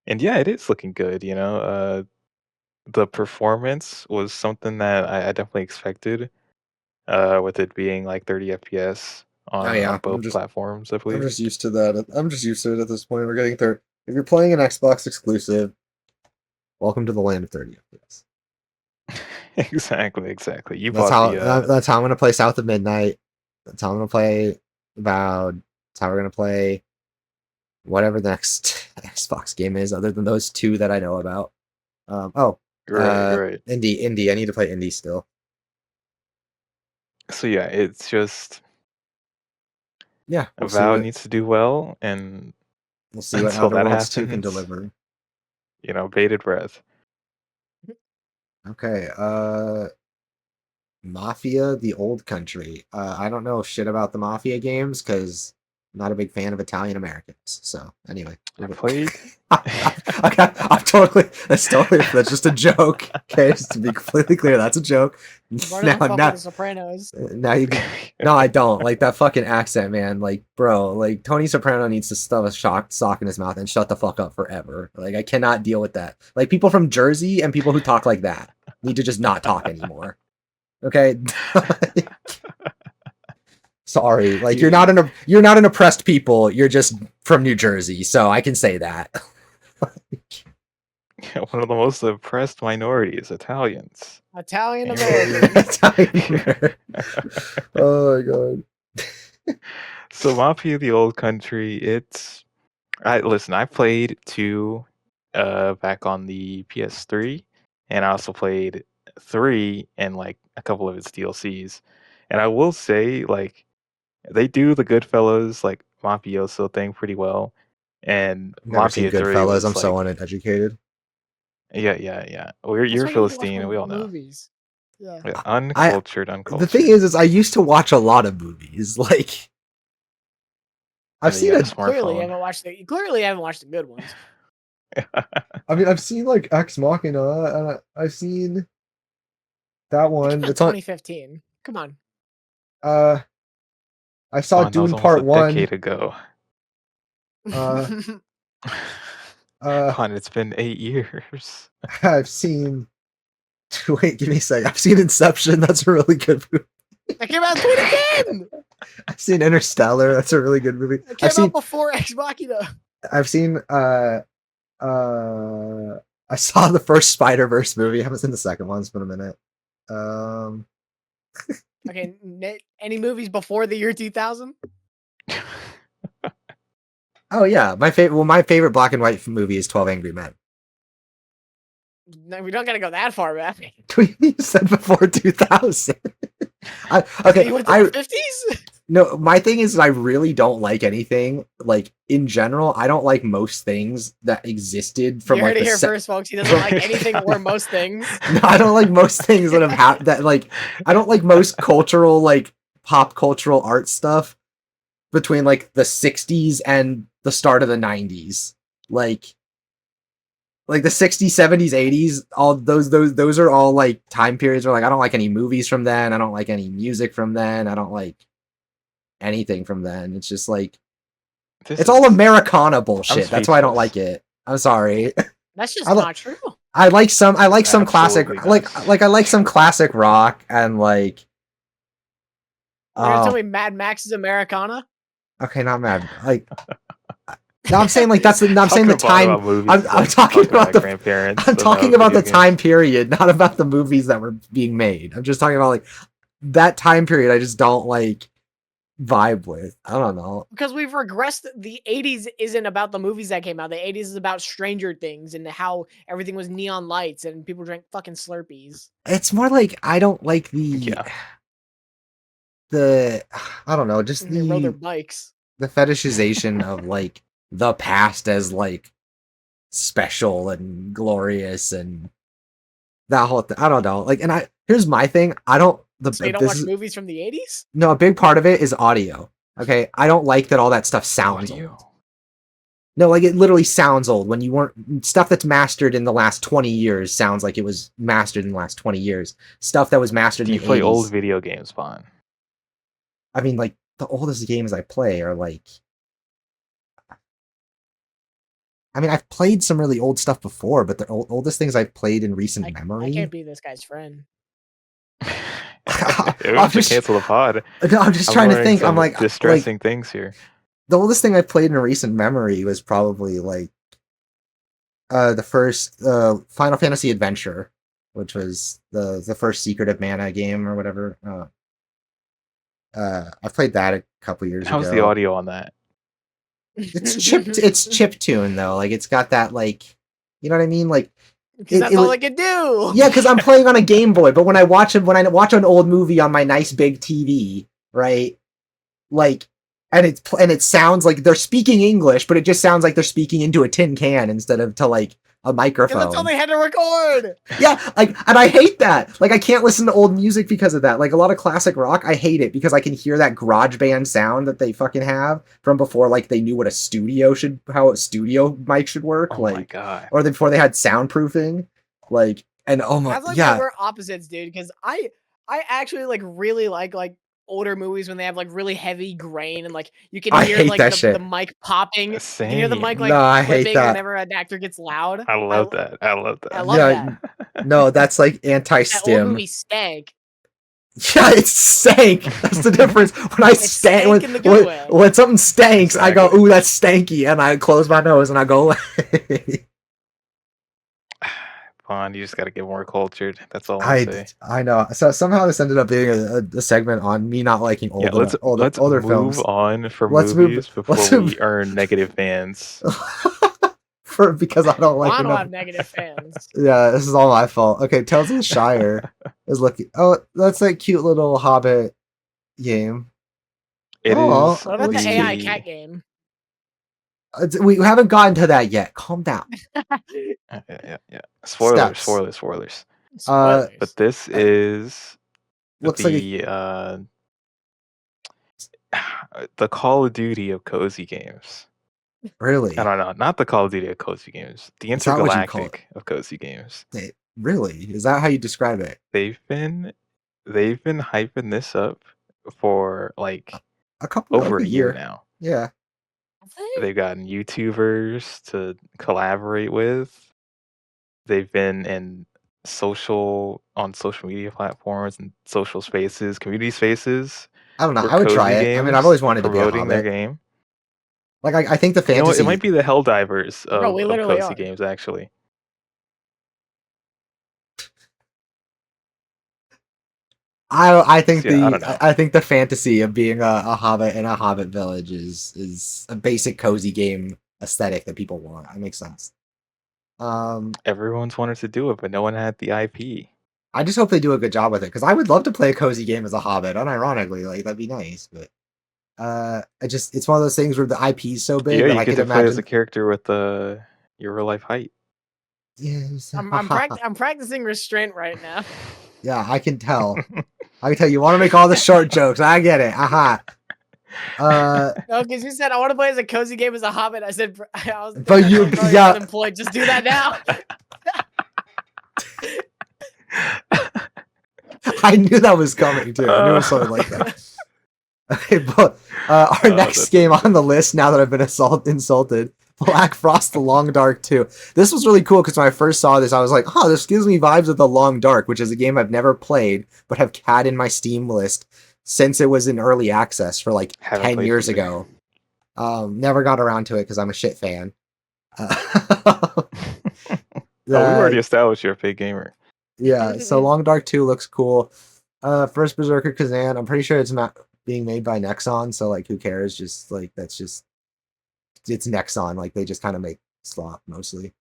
And yeah, it is looking good. The performance was something that I definitely expected. With it being like 30 FPS Oh on yeah, both platforms, I I'm believe. just used to that. I'm just used to it at this point. We're getting third. If you're playing an Xbox exclusive, welcome to the land of 30 FPS. Exactly, exactly. You bought the That's how I'm gonna play South of Midnight. That's how I'm gonna play Avowed. That's how we're gonna play whatever the next Xbox game is, other than those two that I know about. right, right. Indie. I need to play Indie still. So yeah, it's just Yeah, Avowed needs to do well, and we'll see what until Outer that Worlds 2 can happens, deliver. bated breath. Okay, Mafia: The Old Country. I don't know shit about the Mafia games because I'm not a big fan of Italian Americans. So anyway, I played. okay, that's just a joke. Okay, just to be completely clear, that's a joke. Bro doesn't fuck with the Sopranos. Now you can. No, I don't like that fucking accent, man. Like, bro, like Tony Soprano needs to stuff a sock in his mouth and shut the fuck up forever. Like, I cannot deal with that. Like, people from Jersey and people who talk like that need to just not talk anymore. Okay. Sorry, like you're not an oppressed people. You're just from New Jersey, so I can say that. One of the most oppressed minorities, Italians. Italian And- American. Oh my god. So Mafia: The Old Country, I played 2 back on the PS3, and I also played 3 and like a couple of its DLCs. And I will say, like, they do the Goodfellas like mafioso thing pretty well. And Never seen Mafia 3 Goodfellas. I'm was so like, uneducated. yeah, yeah, yeah. That's You're why you need to watch Philistine, more we all know. movies. Yeah. Yeah, I uncultured, the thing uncultured. is I used to watch a lot of movies. Like I've And then you seen got a a Clearly, you smartphone. haven't watched the good ones. I mean I've seen like Ex Machina and I've seen that It one. came out It's on 2015. Come on. uh I saw Come on, that was Dune almost a Part 1. decade ago. Uh Come on, it's been 8 years. I've seen wait, give me a second. I've seen Inception. That's a really good movie. That came out in 2010. I've seen Interstellar. That's a really good movie. It came out before Ex Machina. I've seen I saw the first Spider-Verse movie. I haven't seen the second one. It's been a minute. Okay, any movies before the year 2000? Oh yeah, my favorite black and white movie is 12 Angry Men. No, we don't gotta go that far back. You said before 2000. Okay, You went to the 50s? no, my thing is I really don't like anything, like, in general, I don't like most things that existed from, You like, heard it the here se first, folks. He doesn't like anything or most things. No, I don't like most things that that, like, I don't like most cultural, like, pop cultural art stuff between, like, the 60s and the start of the 90s. Like the 60s, 70s, 80s, all those are all, like, time periods where, like, I don't like any movies from then, I don't like any music from then, I don't like anything from then. It's just, like, it's all Americana bullshit, that's why I don't like it. I'm sorry. That's just I not true. I like some classic Absolutely not. like I like some classic rock and, like, You're gonna tell me Mad Max is Americana? okay, not mad. Like, no, I'm saying, like, that's the. No, I'm saying the Talking time. about movies I'm is like talking about the. grandparents. I'm talking about the time period, not about the movies that were being made. I'm just talking about, like, that time period. I just don't, like, vibe with. I don't know. Because we've regressed. The 80s isn't about the movies that came out. The 80s is about Stranger Things and how everything was neon lights and people drank fucking Slurpees. It's more like I don't like Yeah. the I don't know, just And they rode their the bikes. fetishization of, like, the past as, like, special and glorious and that whole thing. I don't know. Like, and here's my thing. I don't. So you don't watch movies from the 80s? No, a big part of it is audio. Okay, I don't like that all that stuff sounds old. No, like, it literally sounds old when you weren't stuff that's mastered in the last 20 years sounds like it was mastered in the last 20 years. Stuff that was mastered Do in you the play 80s. old video games, Spawn? I mean, like, the oldest games I play are, like, I mean, I've played some really old stuff before, but the oldest things I've played in recent memory. I can't be this guy's friend. We have to cancel the pod. No, I'm just trying to think. I'm like, distressing things here. The oldest thing I played in recent memory was probably, like, the first Final Fantasy Adventure, which was the first Secret of Mana game or whatever. I played that a couple years ago. How's the audio on that? It's chip tune though. Like, it's got that, like, you know what I mean? Like, because that's all I can do. Yeah, because I'm playing on a Game Boy, but when I watch an old movie on my nice big TV, right? Like, and it sounds like they're speaking English, but it just sounds like they're speaking into a tin can instead of to, like, a microphone. That's all they had to record. Yeah, like, and I hate that. Like, I can't listen to old music because of that. Like, a lot of classic rock, I hate it because I can hear that garage band sound that they fucking have from before, like, they knew how a studio mic should work. Oh like, my god. Or before they had soundproofing. Like, and oh my, That's like yeah. we're opposites, dude. Because I actually, like, really like older movies when they have, like, really heavy grain and, like, you can hear, like, the mic popping. Same. You hear the mic, like, no, I hate flipping that. whenever an actor gets loud. I love that. I love that. I love that. No, that's like That anti-stim. old movie stank. Yeah, it stank. That's the difference. When I stank, when something stanks, exactly. I go, "Ooh, that's stanky," and I close my nose and I go away. Vaughn, you just got to get more cultured. That's all I say. I know. So somehow this ended up being a segment on me not liking older films. Move on from movies before we earn negative fans. Because I don't like. I don't have negative fans. Yeah, this is all my fault. Okay, Tales of the Shire is looking. Oh, that's that cute little Hobbit game. It is. What about the AI cat game? We haven't gotten to that yet. Calm down. Yeah. Spoilers. But this is looks the Call of Duty of cozy games. Really? I don't know. Not the Call of Duty of cozy games. The Intergalactic of cozy games. Really? Is that how you describe it? They've been hyping this up for like over a year now. Yeah. They've gotten YouTubers to collaborate with. They've been on social media platforms and social spaces, community spaces. I don't know. I would try it. I mean, I've always wanted to be promoting their game. Like, I think the fantasy. It might be the Helldivers of cozy are. games, actually. I think the fantasy of being a hobbit in a hobbit village is a basic cozy game aesthetic that people want. That makes sense. Everyone's wanted to do it, but no one had the IP. I just hope they do a good job with it because I would love to play a cozy game as a Hobbit. Unironically, like that'd be nice. But it's one of those things where the IP is so big Yeah, that you I get could to play as a imagine. character with your real life height. Yes. I'm practicing restraint right now. Yeah, I can tell. I can tell you want to make all the short jokes. I get it. Aha. No, because you said I want to play as a cozy game as a Hobbit. I said I was. But you- probably yeah. unemployed. Just do that now. I knew that was coming too. I knew it was something like that. Okay, but our next game on the list, now that I've been insulted, Black Frost: The Long Dark 2. This was really cool because when I first saw this, I was like, oh, this gives me vibes of The Long Dark, which is a game I've never played, but have had in my Steam list since it was in early access for like Haven't 10 played years either. ago. Never got around to it because I'm a shit fan. We've already established you're a big gamer. Yeah, so Long Dark 2 looks cool. First Berserker Kazan, I'm pretty sure it's not being made by Nexon, so like who cares? Just like it's Nexon, like they just kind of make slop mostly.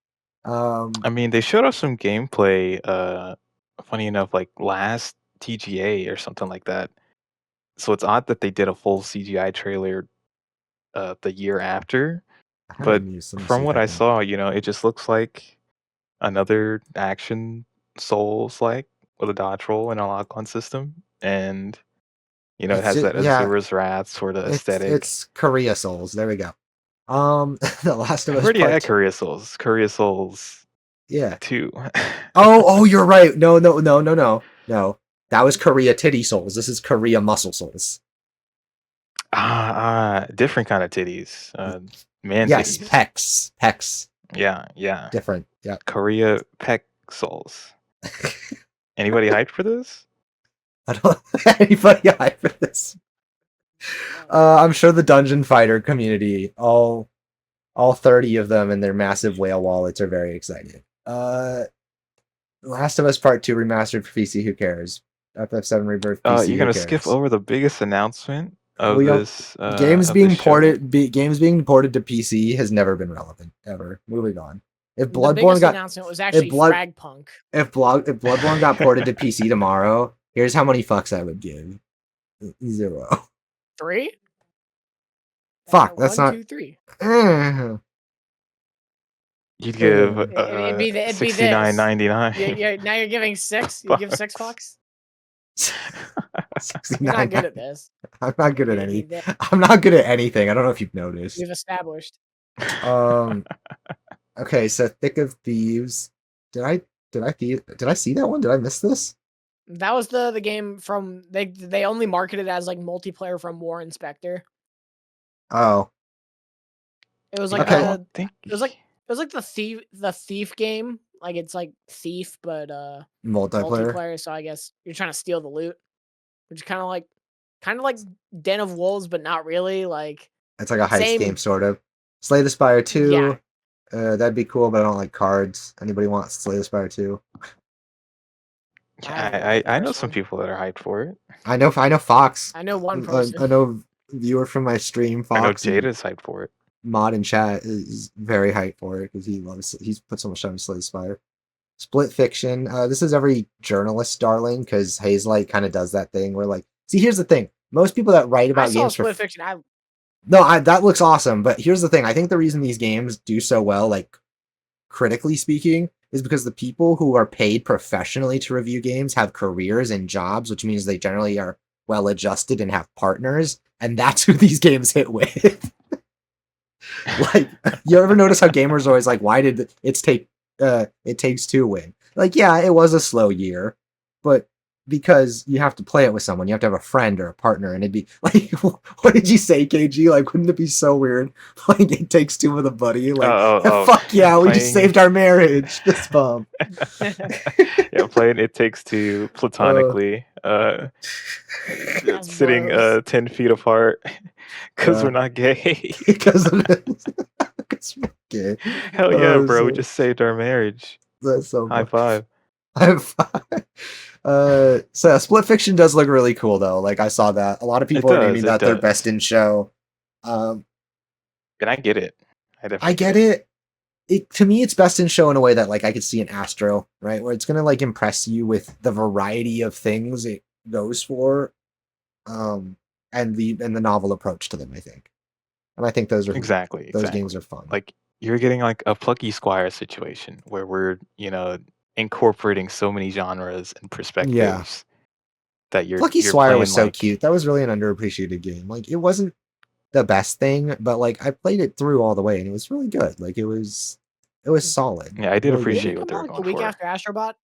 I mean, they showed us some gameplay, funny enough, like last TGA or something like that. So it's odd that they did a full CGI trailer the year after. I have But it used, let me see from if what I I can- saw, it just looks like another action Souls-like with a dodge roll and a lock-on system. And, it It's has just, that yeah, Azura's Wrath sort of aesthetic. it's Korea Souls. There we go. The Last of I've Us already Part had 2. Korea Souls. Korea Souls Yeah. 2. Oh, you're right. No. That was Korea Titty Souls. This is Korea Muscle Souls. Different kind of titties. Man Yes, titties. pecs. Yeah. Different. Yeah. Korea Pek Souls. Anybody hyped for this? I don't anybody hype for this. I'm sure the Dungeon Fighter community, all 30 of them and their massive whale wallets are very excited. Last of Us Part 2 remastered for PC, who cares? FF7 Rebirth PC, You're who gonna cares? skip over the biggest announcement of We don't- this games of being this show? ported games being ported to PC has never been relevant ever. Moving on. If The Bloodborne biggest got announcement was actually Blood- Fragpunk. if Bloodborne got ported to PC tomorrow, here's how many fucks I would give. 0. 3? Fuck, that's 1, not 2, 3. You'd give It'd be this. $69.99. Now you're giving 6. You give 6 fucks. You're not good at this. I'm not good at It'd be any. this. I'm not good at anything. I don't know if you've noticed. We've established. Okay, so Thick of Thieves. Did I see that one? Did I miss this? That was the game from they only marketed it as like multiplayer from War Inspector. Oh, It was like Okay. it was like the thief game. Like it's like Thief but multiplayer, so I guess you're trying to steal the loot. Which is kind of like Den of Wolves, but not really. Like it's like a heist Same- game, sort of. Slay the Spire 2. Yeah. That'd be cool, but I don't like cards. Anybody wants Slay the Spire 2? I know some people that are hyped for it. I know Fox. I know one person. I know viewer from my stream, Fox. I know Jada's hyped for it. Mod in chat is very hyped for it because he's put so much time into Slay the Spire. Split Fiction. This is every journalist darling because Hazelight kind of does that thing where like, see, here's the thing. Most people that write I about saw games Split Fiction. that looks awesome. But here's the thing. I think the reason these games do so well, like critically speaking, is because the people who are paid professionally to review games have careers and jobs, which means they generally are well adjusted and have partners, and that's who these games hit with. Like, you ever notice how gamers are always like, why did It Takes Two win? Like, yeah, it was a slow year, but because you have to play it with someone, you have to have a friend or a partner, and it'd be like, what did you say, KG? Like, wouldn't it be so weird playing It Takes Two with a buddy? Like, fuck yeah, we just saved our marriage. Fist bump. Yeah, playing It Takes Two platonically, sitting bros. 10 feet apart because we're not gay. Because we're gay. Hell yeah, Oh, bro! We so- just saved our marriage. That's so High fun. five. So Split Fiction does look really cool though. Like I saw that a lot of people are naming that their best in show. And I get it. I get it. to me, it's best in show in a way that like I could see an Astro, right, where it's gonna like impress you with the variety of things it goes for, and the novel approach to them. I think, and I think those Exactly. games are fun. Like you're getting like a Plucky Squire situation where we're incorporating so many genres and perspectives that Plucky you're Swire playing was so like cute. That was really an underappreciated game. Like it wasn't the best thing, but like I played it through all the way and it was really good. Like it was solid. Yeah, I did Really good Didn't appreciate it game. what come they out were like the going week for. after Astrobot?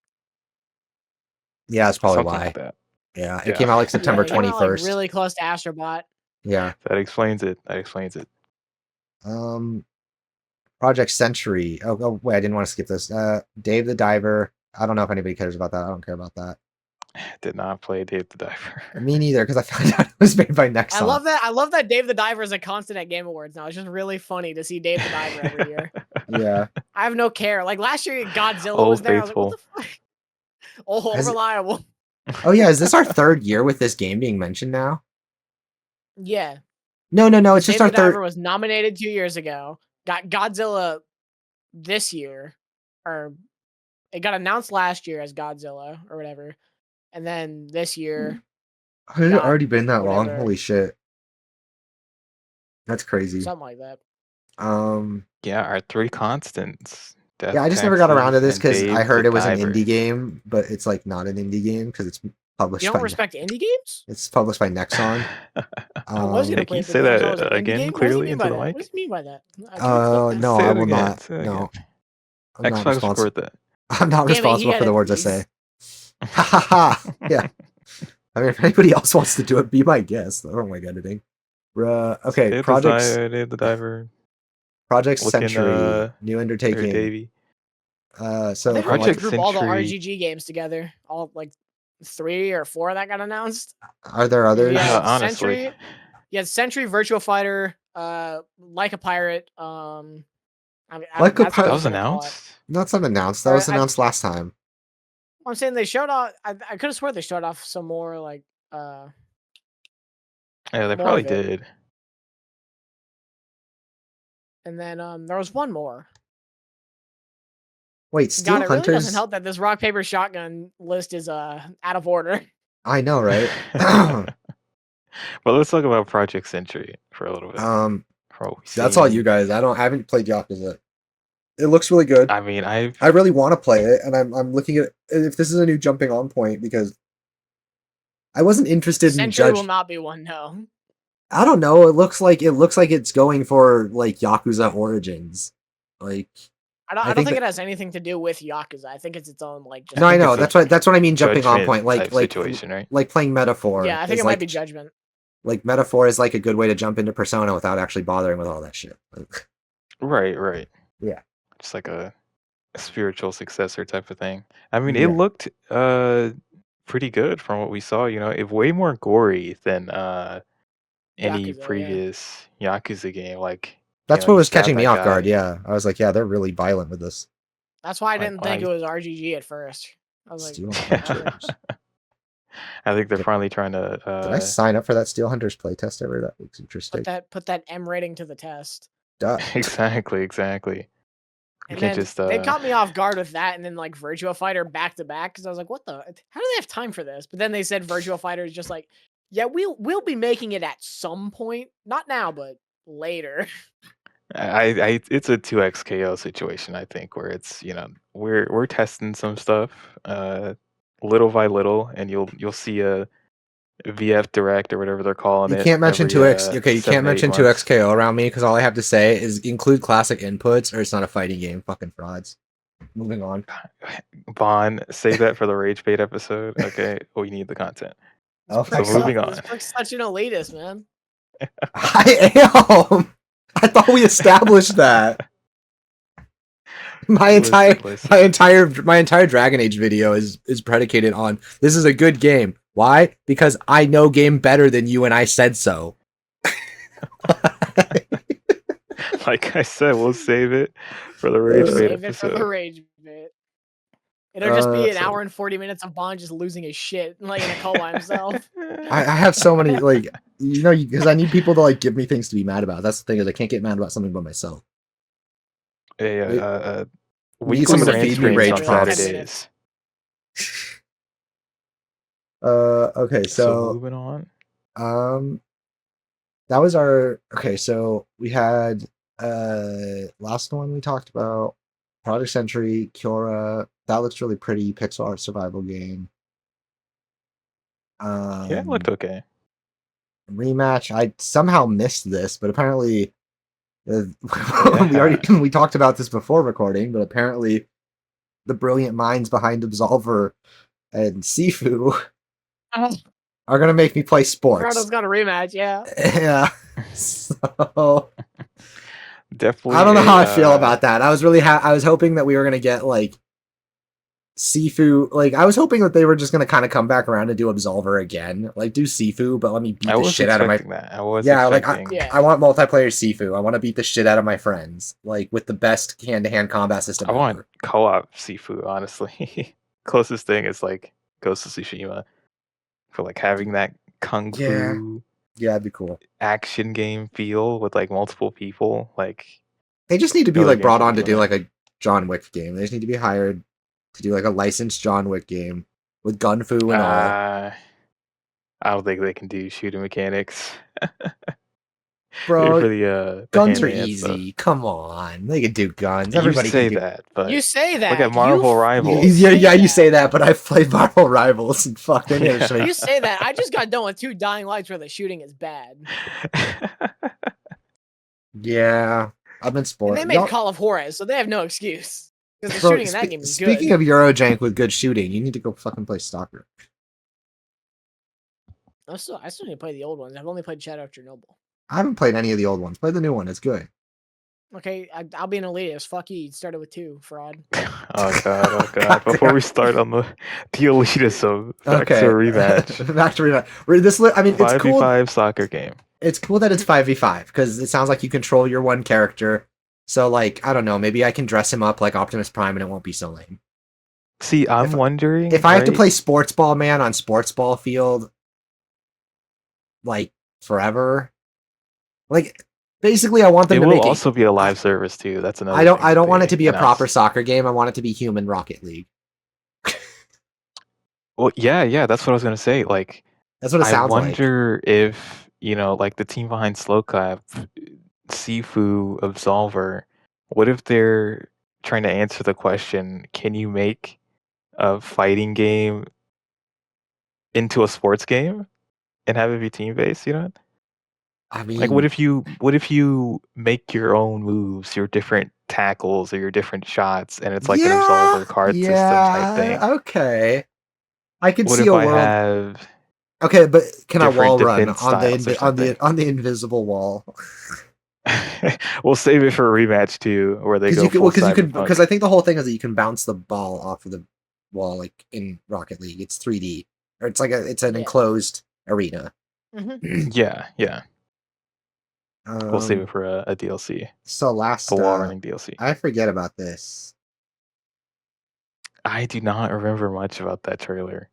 Yeah, that's probably Something why. like that. Yeah, it Yeah. came out like September Yeah, it came out, like, 21st. really close to Astrobot. Yeah. That explains it. Project Century. Oh, wait, I didn't want to skip this. Dave the Diver. I don't know if anybody cares about that. I don't care about that. Did not play Dave the Diver. Me neither, because I found out it was made by Nexon. I love that Dave the Diver is a constant at Game Awards now. It's just really funny to see Dave the Diver every year. Yeah. I have no care. Like last year, Godzilla Old was there. I was like, what faithful. the fuck? Oh, reliable. Oh yeah, is this our third year with this game being mentioned now? Yeah. No. It's just Dave our the Diver third. was nominated 2 years ago. Got Godzilla this year, or it got announced last year as Godzilla or whatever, and then this year. Has it got already been that long? whatever. Holy shit. That's crazy. Something like that. Yeah, our three constants. Death Yeah, I just never got around to Taxi this and because I Dave heard the it was an Diver. indie game, but it's like not an indie game because it's published You by don't respect indie games? it's published by Nexon. I was gonna Hey, can play you it, but say then I saw it was that an indie again game? What does he clearly mean into by the that? What mic? does he mean by that? I can't clip that. No, Say I it will again, not. say it No. again. I'm not Xbox responsible. record that. I'm not Damn it, he responsible for the words I edits say. Ha ha ha. Yeah. I mean, if anybody else wants to do it, be my guest. I don't like editing. Okay, Dave the Diver. Project Looking, Century, new Or undertaking. Davey. I So think from we like, just group all the Century. RGG games together. All like 3 or 4 that got announced. are there others? Yeah, Honestly. Century. Yeah, Century, Virtua Fighter, Like a Pirate. Like a that's what I Pirate- That was was gonna call it. announced? That's not announced. That Or was announced last time. I'm saying they showed off. I could have sworn they showed off some more like Yeah, they more probably of it. did. And then there was one more. Wait, Steel God, it really doesn't Hunters? help that this rock paper shotgun list is out of order. I know, right? But let's talk about Project Century for a little bit. For what we've That's all seen. you guys. I haven't played Yakuza. It looks really good. I mean, I really want to play it, and I'm looking at if this is a new jumping on point because I wasn't interested in Century will not be one, no. I don't know. It looks like it's going for like Yakuza Origins. Like I don't think it has anything to do with Yakuza. I think it's its own like. no, I know. it's That's what I mean. Jumping on Judgment point, like type situation, right? like playing Metaphor. Yeah, I think is it might like- be Judgment. Like Metaphor is like a good way to jump into Persona without actually bothering with all that shit. Like, Right. Yeah. Just like a spiritual successor type of thing. I mean, Yeah. it looked pretty good from what we saw. It way more gory than any Yakuza, yeah. previous Yakuza game. Like that's you what was stab catching me that off guard. guy. Yeah, I was like, yeah, they're really violent with this. That's why I Like, didn't when think I- it was RGG at first. I was like, Steel "Oh, Hunters. I think they're Did- finally trying to. Did I sign up for that Steel Hunters playtest ever? That looks interesting. put that M rating to the test. Duh. Exactly. You And can't then just. they caught me off guard with that, and then like Virtua Fighter back to back because I was like, "What the? How do they have time for this?" But then they said Virtua Fighter is just like, "Yeah, we'll be making it at some point, not now, but later." It's a 2x KO situation, I think, where it's we're testing some stuff, little by little, and you'll see a VF Direct or whatever they're calling You it. can't mention every, 2x. Okay, you 7 can't to 8 mention months. 2x KO around me because all I have to say is include classic inputs or it's not a fighting game. Fucking frauds. Moving on. Vaughn, save that for the Rage Bait episode. Okay, we need the content. Oh, So moving on. This prick's such an elitist, man. I am. I thought we established that. My entire Dragon Age video is predicated on this is a good game. Why? Because I know game better than you and I said so. Like I said, we'll save it for the Rage Bait Save it for episode. the rage bit. It'll just be an so- hour and 40 minutes of Bond just losing his shit, like in a call by himself. I have so many like because I need people to like give me things to be mad about. That's the thing is I can't get mad about something by myself. a We need weekly someone to rant feed me streams rage on prompts. Saturdays. Okay, So so moving on. that was our okay. So we had last one we talked about Project Century, Kiora. That looks really pretty. Pixel art survival game. Yeah, it looked okay. Rematch. I somehow missed this, but apparently we Yeah. we talked about this before recording. But apparently, the brilliant minds behind Absolver and Sifu are gonna make me play sports. Toronto's got a rematch, yeah. Yeah. So Definitely. I don't know how I feel about that. I was really I was hoping that we were gonna get like Sifu. Like I was hoping that they were just gonna kind of come back around and do Absolver again. Like do Sifu, but let me beat I the was shit out of my. expecting that. I was Yeah, expecting. Yeah. I want multiplayer Sifu. I want to beat the shit out of my friends, like with the best hand-to-hand combat system I want ever. co-op Sifu, honestly. Closest thing is like Ghost of Tsushima. For like having that kung fu Yeah, that'd be cool. action game feel with like multiple people. Like They just need to be no other like games brought will be on to doing do that. like a John Wick game. They just need to be hired to do like a licensed John Wick game with gun fu and all. I don't think they can do shooting mechanics. Bro, For the guns are hand-to-hand stuff. easy. Come on, they can do guns. You Everybody say can do. that, but You say look that. at Marvel You Rivals. Yeah, say you that. say that, but I've played Marvel Rivals and fuck, they managed to Yeah. You make. say that. I just got done with 2 Dying Lights where the shooting is bad. Yeah, I'm in And sport. they made Call of Juarez, so they have no excuse. Because the Bro, shooting in that game is speaking good. of Eurojank with good shooting, you need to go fucking play Stalker. I still need to play the old ones. I've only played Shadow of Chernobyl. I haven't played any of the old ones. Play the new one; it's good. Okay, I'll be an elitist. Fuck you. You started with 2, fraud. Oh god. Before we start on the elitism, back to Okay, rematch. back to rematch. I mean, it's cool. 5v5 soccer game. It's cool that it's 5v5 because it sounds like you control your one character. So, like, I don't know, maybe I can dress him up like Optimus Prime and it won't be so lame. See, I'm wondering if I have to play Sports Ball Man on Sports Ball Field, like forever, like basically, I want them it to will make also be a live service too. That's another. I don't want it to be a announced. proper soccer game. I want it to be Human Rocket League. Well, yeah, that's what I was gonna say. Like, that's what it sounds like. I wonder if like the team behind Slow Clap, Sifu, Absolver, what if they're trying to answer the question: can you make a fighting game into a sports game and have it be team based? You know, I mean, like what if you make your own moves, your different tackles or your different shots, and it's like an Absolver card system type thing. Okay, I can What see if a I world. have Okay, but can I different wall run defense on styles or something? on the invisible wall? We'll save it for a rematch too, where they go full cyberpunk. Because I think the whole thing is that you can bounce the ball off of the wall, like in Rocket League. It's 3D, or it's like it's an enclosed arena. Yeah. We'll save it for a DLC. So last the wall running DLC. I forget about this. I do not remember much about that trailer.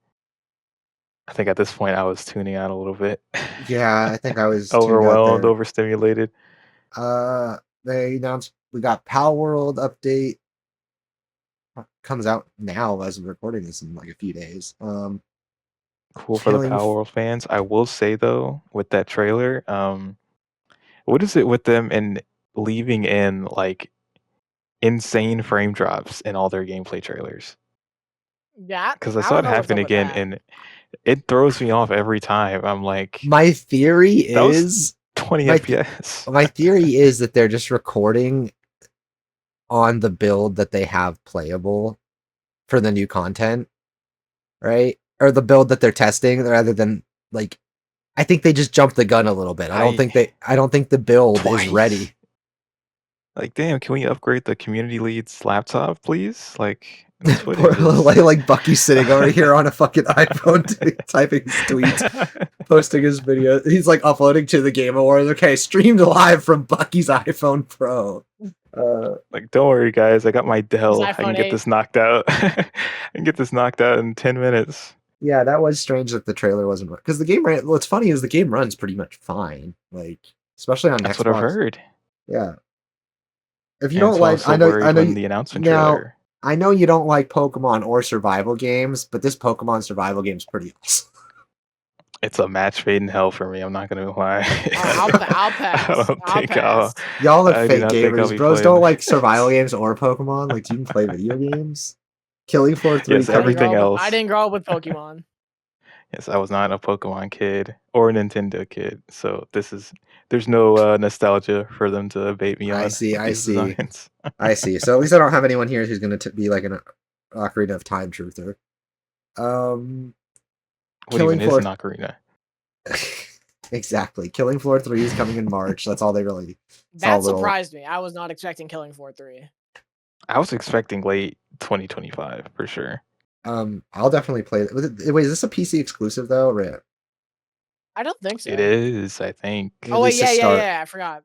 I think at this point I was tuning out a little bit. Yeah, I think I was overwhelmed, overstimulated. They announced we got Pal World update. Comes out now as we're recording this in like a few days. Cool for the Pal World fans. I will say though, with that trailer, what is it with them and leaving in like insane frame drops in all their gameplay trailers? Yeah, because I saw it happen again, and it throws me off every time. I'm like, my theory is 20 FPS. My theory is that they're just recording on the build that they have playable for the new content, right? Or the build that they're testing, rather than like. I think they just jumped the gun a little bit. I don't think the build is ready. Like, damn, can we upgrade the community lead's laptop, please? Like, like Bucky sitting over here on a fucking iPhone typing his tweets, posting his video. He's like uploading to the Game Awards. Okay, streamed live from Bucky's iPhone Pro. Like, don't worry, guys. I got my Dell. I can get 8. this knocked out. I can get this knocked out in 10 minutes. Yeah, that was strange that the trailer wasn't because the game ran. What's funny is the game runs pretty much fine, like especially on That's Xbox. what I've heard. Yeah, If you And don't so I like, was so worried when the announcement now. trailer. I know you don't like Pokemon or survival games, but this Pokemon survival game is pretty awesome. It's a match made in hell for me. I'm not gonna lie. I'll I pass. don't I'll think I'll. pass. Y'all are I do fake not think I'll gamers. be Bros playing don't like this. survival games or Pokemon. Like, you can play video games. Killing Floor 3 Yes, coming. everything I else. didn't grow up with Pokemon. Yes, I was not a Pokemon kid or a Nintendo kid, so there's no nostalgia for them to bait me I on see, with I these see. designs. I see. So at least I don't have anyone here who's going to be like an Ocarina of Time truther. What Killing even is Floor. an ocarina? Exactly. Killing Floor 3 is coming in March. That's all they really. That surprised me. I was not expecting Killing Floor 3. I was expecting late 2025 for sure. I'll definitely play it. Wait, is this a PC exclusive though? Right. I don't think so. It is, I think. Oh wait, yeah. I forgot.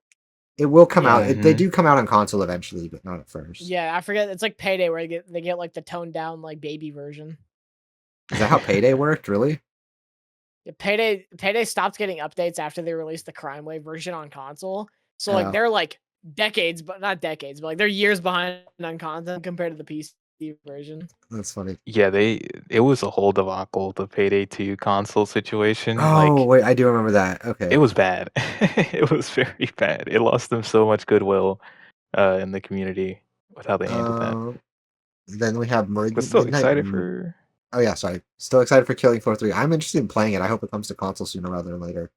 It will come out. Yeah. They do come out on console eventually, but not at first. Yeah, I forget. It's like Payday where they get like the toned down like baby version. Is that how Payday worked? Really? Yeah, Payday stopped getting updates after they released the Crime Wave version on console. So like Oh. they're like decades, but not decades, but like they're years behind on content compared to the PC version. That's funny. Yeah, it was a whole debacle, the Payday 2 console situation. Oh Like, wait, I do remember that. Okay. it was bad. It was very bad. It lost them so much goodwill in the community with how they handled that. Then we have But still Midnight. excited for. Oh yeah, sorry. Still excited for Killing Floor 3. I'm interested in playing it. I hope it comes to console sooner rather than later.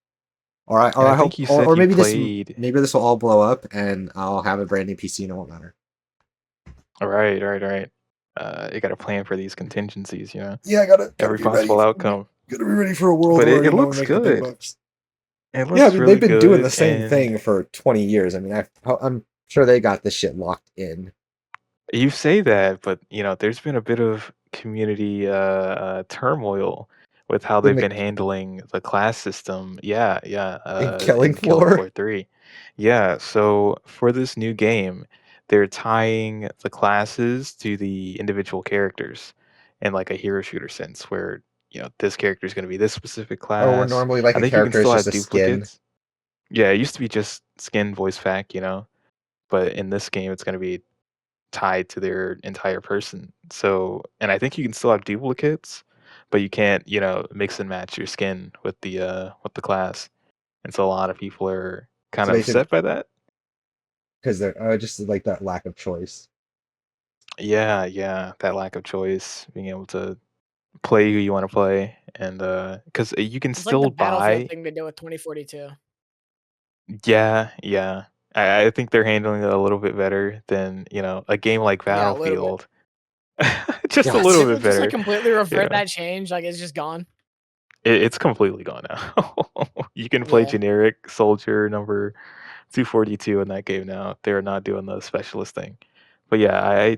And I I hope, think you said you maybe played. maybe this will all blow up and I'll have a brand new PC and it won't matter. Right. You got to plan for these contingencies, you know. Yeah, I gotta Every be ready. possible outcome. Gotta be ready for a world But where it no one looks make the big good. bucks. It Yeah, I looks mean really they've been doing good, the same and thing for 20 years. I mean, I'm sure they got this shit locked in. you say that, but there's been a bit of community turmoil with how In they've the been handling the class system. Yeah, Killing in Killing Floor. Floor 3. Yeah, so for this new game, they're tying the classes to the individual characters in like a hero shooter sense, where this character is going to be this specific Oh, where class. normally like I a think you can character is still just have a skin. duplicates. Yeah, it used to be just skin voice fact, but in this game, it's going to be tied to their entire person. So, and I think you can still have duplicates, but you can't, mix and match your skin with the class. And so a lot of people are kind So of basically, upset by that. because they're just like that lack of choice. Yeah, that lack of choice, being able to play who you want to play, and because you can It's like the still Battlefield buy. thing they did with 2042. Yeah. I think they're handling it a little bit better than a game like Yeah, a little bit. Battlefield. Just a Yeah, little Didn't they bit just like better. completely revert Yeah. that change? Like it's just gone. It's completely gone now. You can play Yeah. generic soldier number 242 in that game now. They're not doing the specialist thing. But yeah,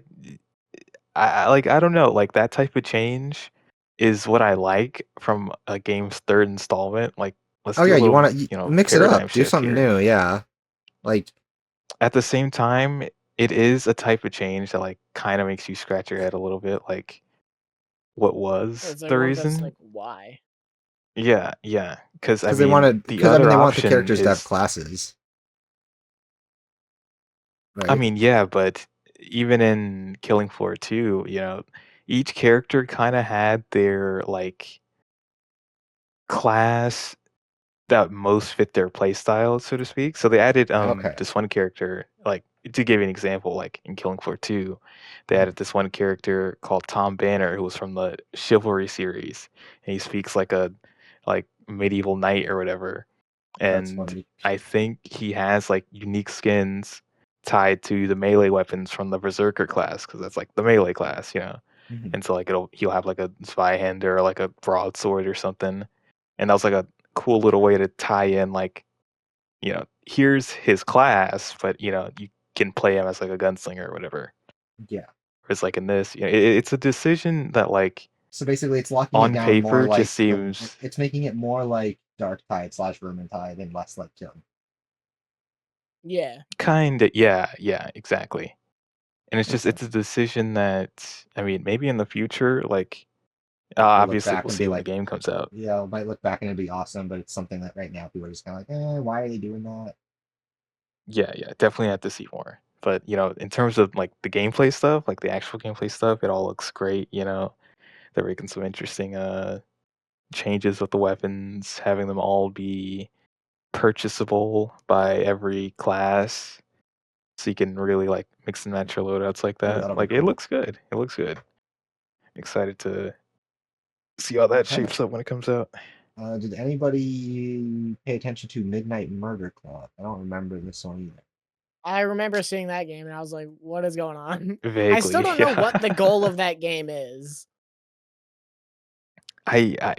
I don't know, like that type of change is what I like from a game's third installment. Like, let's Oh do yeah, a you little, want to mix it paradigm up, do shift something here. new. Yeah, like At the same time, it is a type of change that like kind of makes you scratch your head a little bit, like what was It's like the one that's reason? like why? Yeah, because I because they mean, wanted the because I mean other they want the option characters to have is. classes, I right? mean, yeah, but even in Killing Floor 2, each character kind of had their like class that most fit their play style, so to speak. So they added Okay. this one character, like to give you an example, like in Killing Floor 2, they Mhm. added this one character called Tom Banner who was from the Chivalry series, and he speaks like a medieval knight or whatever. That's And funny. I think he has like unique skins tied to the melee weapons from the Berserker class because that's like the melee class. Mhm. And so like he'll have like a Zweihander or like a broadsword or something, and that was like a cool little way to tie in like here's his class, but you can play him as like a gunslinger or whatever. Yeah. Whereas like in this, it's a decision that like So basically, it's locking it on down more paper like just seems it's making it more like Dark Tide / Vermintide and less like Killing. Yeah. kind of yeah exactly. And it's Makes just it's sense. a decision that I mean, maybe in the future, like We'll look obviously back we'll and see be when the like, game comes out. yeah, it might look back and it'd be awesome, but it's something that right now people are just kind of like, why are they doing that? Yeah, definitely have to see more. But in terms of like the gameplay stuff, like the actual gameplay stuff, it all looks great. They're making some interesting changes with the weapons, having them all be purchasable by every class, so you can really like mix and match your loadouts like Oh, that. that'll be Like it cool. looks good. It looks good. Excited to see how that Okay. shapes up when it comes out. Did anybody pay attention to Midnight Murder Club? I don't remember this one either. I remember seeing that game and I was like, what is going on? I still Vaguely, don't know what the yeah. goal of that game is.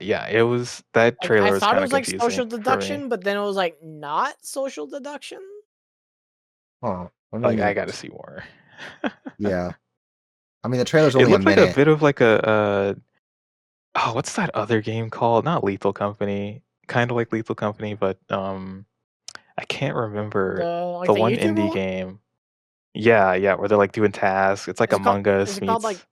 Yeah, it was that Like, I trailer was thought it kind of was like confusing social for me. deduction, but then it was like not social deduction. Huh. Let Like I me. got to see more. Yeah. I mean, the trailer's It only a looked like a minute. bit of like oh, what's that other game called? Not Lethal Company, kind of like Lethal Company, but I can't remember The the one YouTuber indie one? game. Yeah, where they're like doing tasks. It's like Among Is Us it called like meets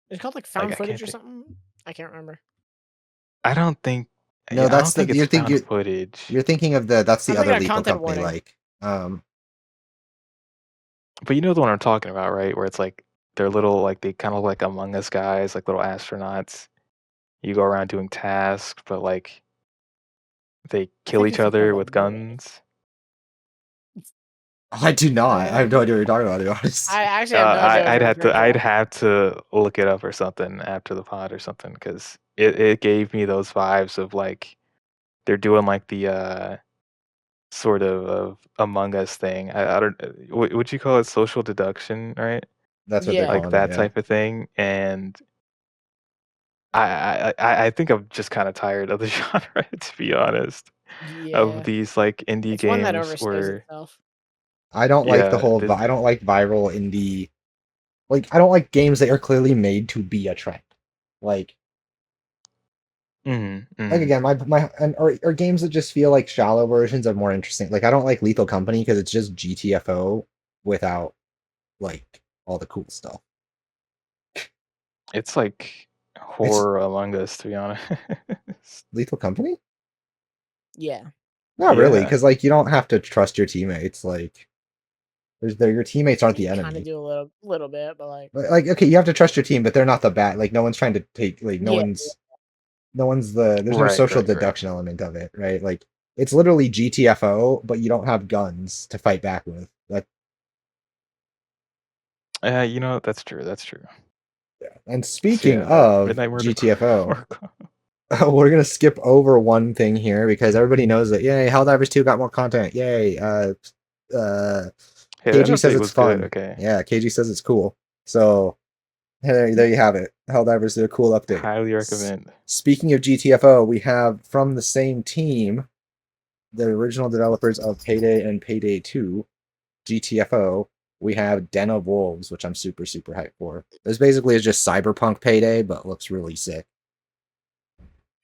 is it called like like found I can't footage or think. something? I can't remember. I don't think. No, Yeah, I that's don't the think it's you're think found you're footage. you're thinking of that's the I'm other thinking of lethal content company, warning. like But you know the one I'm talking about, right? Where it's like they're little, like they kind of like Among Us guys, like little astronauts. You go around doing tasks, but like they I kill think each that's called other like with Rift. guns. I do not. I have no Um, idea what you're talking about, to be honest. I actually have no idea what I'd you're have referring to I'd to. have to look it up or something after the pod or something because it gave me those vibes of like they're doing like the sort of Among Us thing. I don't would you call it social deduction, right? That's what they're Yeah. Like calling it, that yeah. type of thing. And I think I'm just kind of tired of the genre, to be honest, of Yeah. these like indie It's one that games overstays where itself. I don't like the yeah, whole this I don't like viral indie, like I don't like games that are clearly made to be a trend. Like mm, like mm. again, my and or games that just feel like shallow versions of more interesting. Like I don't like Lethal Company because it's just GTFO without like all the cool stuff. It's like It's horror Among Us, to be honest. Lethal Company? Yeah. Not really, Yeah, because like you don't have to trust your teammates. Like your teammates I aren't mean, the you kind of enemy. do a little bit, but like, Like okay, you have to trust your team, but they're not the bad. Like no one's trying to take like yeah, no one's the there's no right, social right, right. deduction element of it, right? Like it's literally GTFO, but you don't have guns to fight back with. That That's true. That's true. and So speaking yeah, of Midnight Murder. GTFO, Club. we're gonna skip over one thing here because everybody knows that yay, Helldivers 2 got more content. Yay. Uh Hey, that KG says update it's was good. fun. Okay, Yeah, KG says it's cool. So there you have it. Helldivers did a cool update. highly recommend. Speaking of GTFO, we have from the same team, the original developers of Payday and Payday 2, GTFO, we have Den of Wolves, which I'm super, super hyped for. This basically is just Cyberpunk Payday, but looks really sick.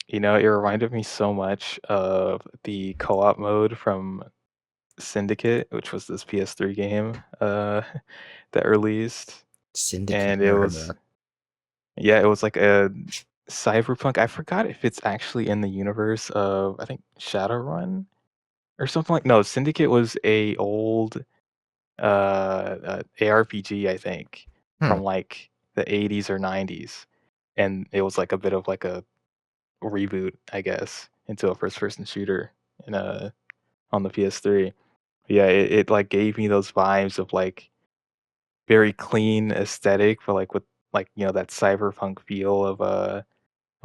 It reminded me so much of the co-op mode from Syndicate, which was this PS3 game that released, Syndicate, and it never heard of was that. yeah, it was like a cyberpunk. I forgot if it's actually in the universe of I think Shadowrun or something like. No, Syndicate was a old ARPG, I think, Hmm. from like the 80s or 90s, and it was like a bit of like a reboot, I guess, into a first-person shooter in a on the PS3. Yeah, it like gave me those vibes of like very clean aesthetic, but like with like that cyberpunk feel of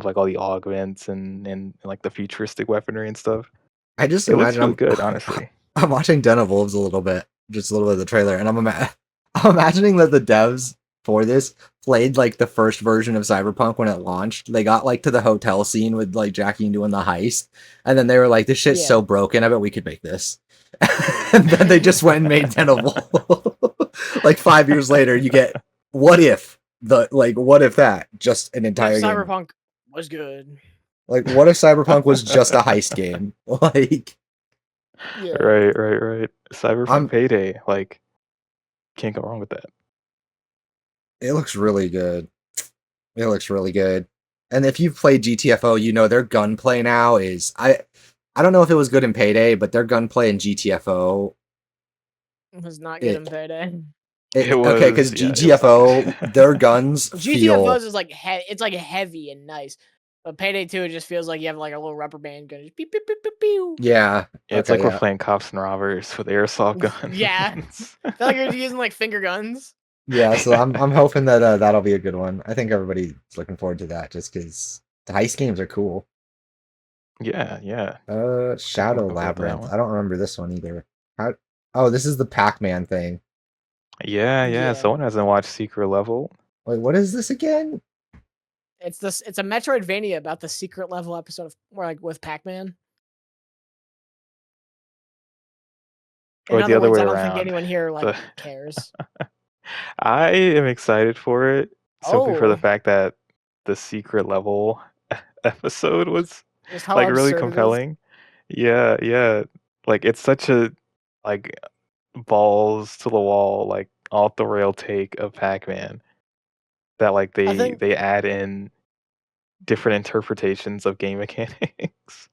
like all the augments and like the futuristic weaponry and stuff. I just It looks imagine really I'm good, honestly. I'm watching Den of Wolves a little bit, just a little bit of the trailer, and I'm imagining that the devs for this played like the first version of Cyberpunk when it launched. They got like to the hotel scene with like Jackie doing the heist, and then they were like, "This shit's yeah. so broken. I bet we could make this." And then they just went and made Den of Wolves. Like 5 years later, you get what if that just an What if entire game? Cyberpunk was good? Like what if Cyberpunk was just a heist game? Like Yeah. Right. Cyberpunk I'm Payday, like can't go wrong with that. it looks really good. It looks really good. And if you've played GTFO, you know their gunplay now is I don't know if it was good in Payday, but their gunplay in GTFO Was not good in It, Payday. It okay, because was, yeah, it was not GTFO, good. their guns feel. GTFOs is like it's like heavy and nice, but Payday 2 it just feels like you have like a little rubber band gun. Just pew, pew, pew, pew, pew. Yeah. Yeah, it's Okay. like we're Yeah. playing cops and robbers with airsoft Yeah. guns. I feel like you're using like finger guns. Yeah. So I'm hoping that that'll be a good one. I think everybody's looking forward to that just because the heist games are cool. Yeah, yeah. Shadow Looking forward to that Labyrinth. one. I don't remember this one either. How? Oh, this is the Pac-Man thing. Yeah, Yeah. someone hasn't watched Secret Level. Wait, what is this again? It's a Metroidvania about the secret level episode of more like with Pac-Man. In Or the other other words, way I don't think around. anyone here like The cares. I am excited for it simply for the Oh, fact that the Secret Level episode was just how like really absurd it is. compelling. Yeah, yeah. Like it's such a like balls to the wall, like off the rail take of Pac-Man that like I think they add in different interpretations of game mechanics.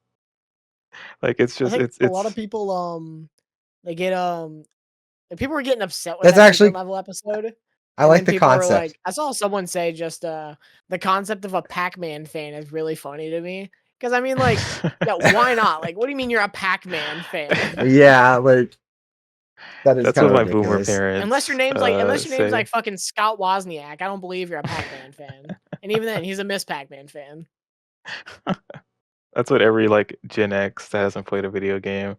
Like it's I just think a lot of it's people they get like, people were getting upset with That's that secret actually. level episode. I And like then the people were concept. like, I saw someone say just the concept of a Pac-Man fan is really funny to me. Because I mean, like, yeah, why not? Like, what do you mean you're a Pac-Man fan? Yeah, like that is that's kind what of my boomer ridiculous. Unless your parents name's say. like fucking Scott Wozniak, I don't believe you're a Pac-Man fan. And even then, he's a Miss Pac-Man fan. That's what every like Gen X that hasn't played a video game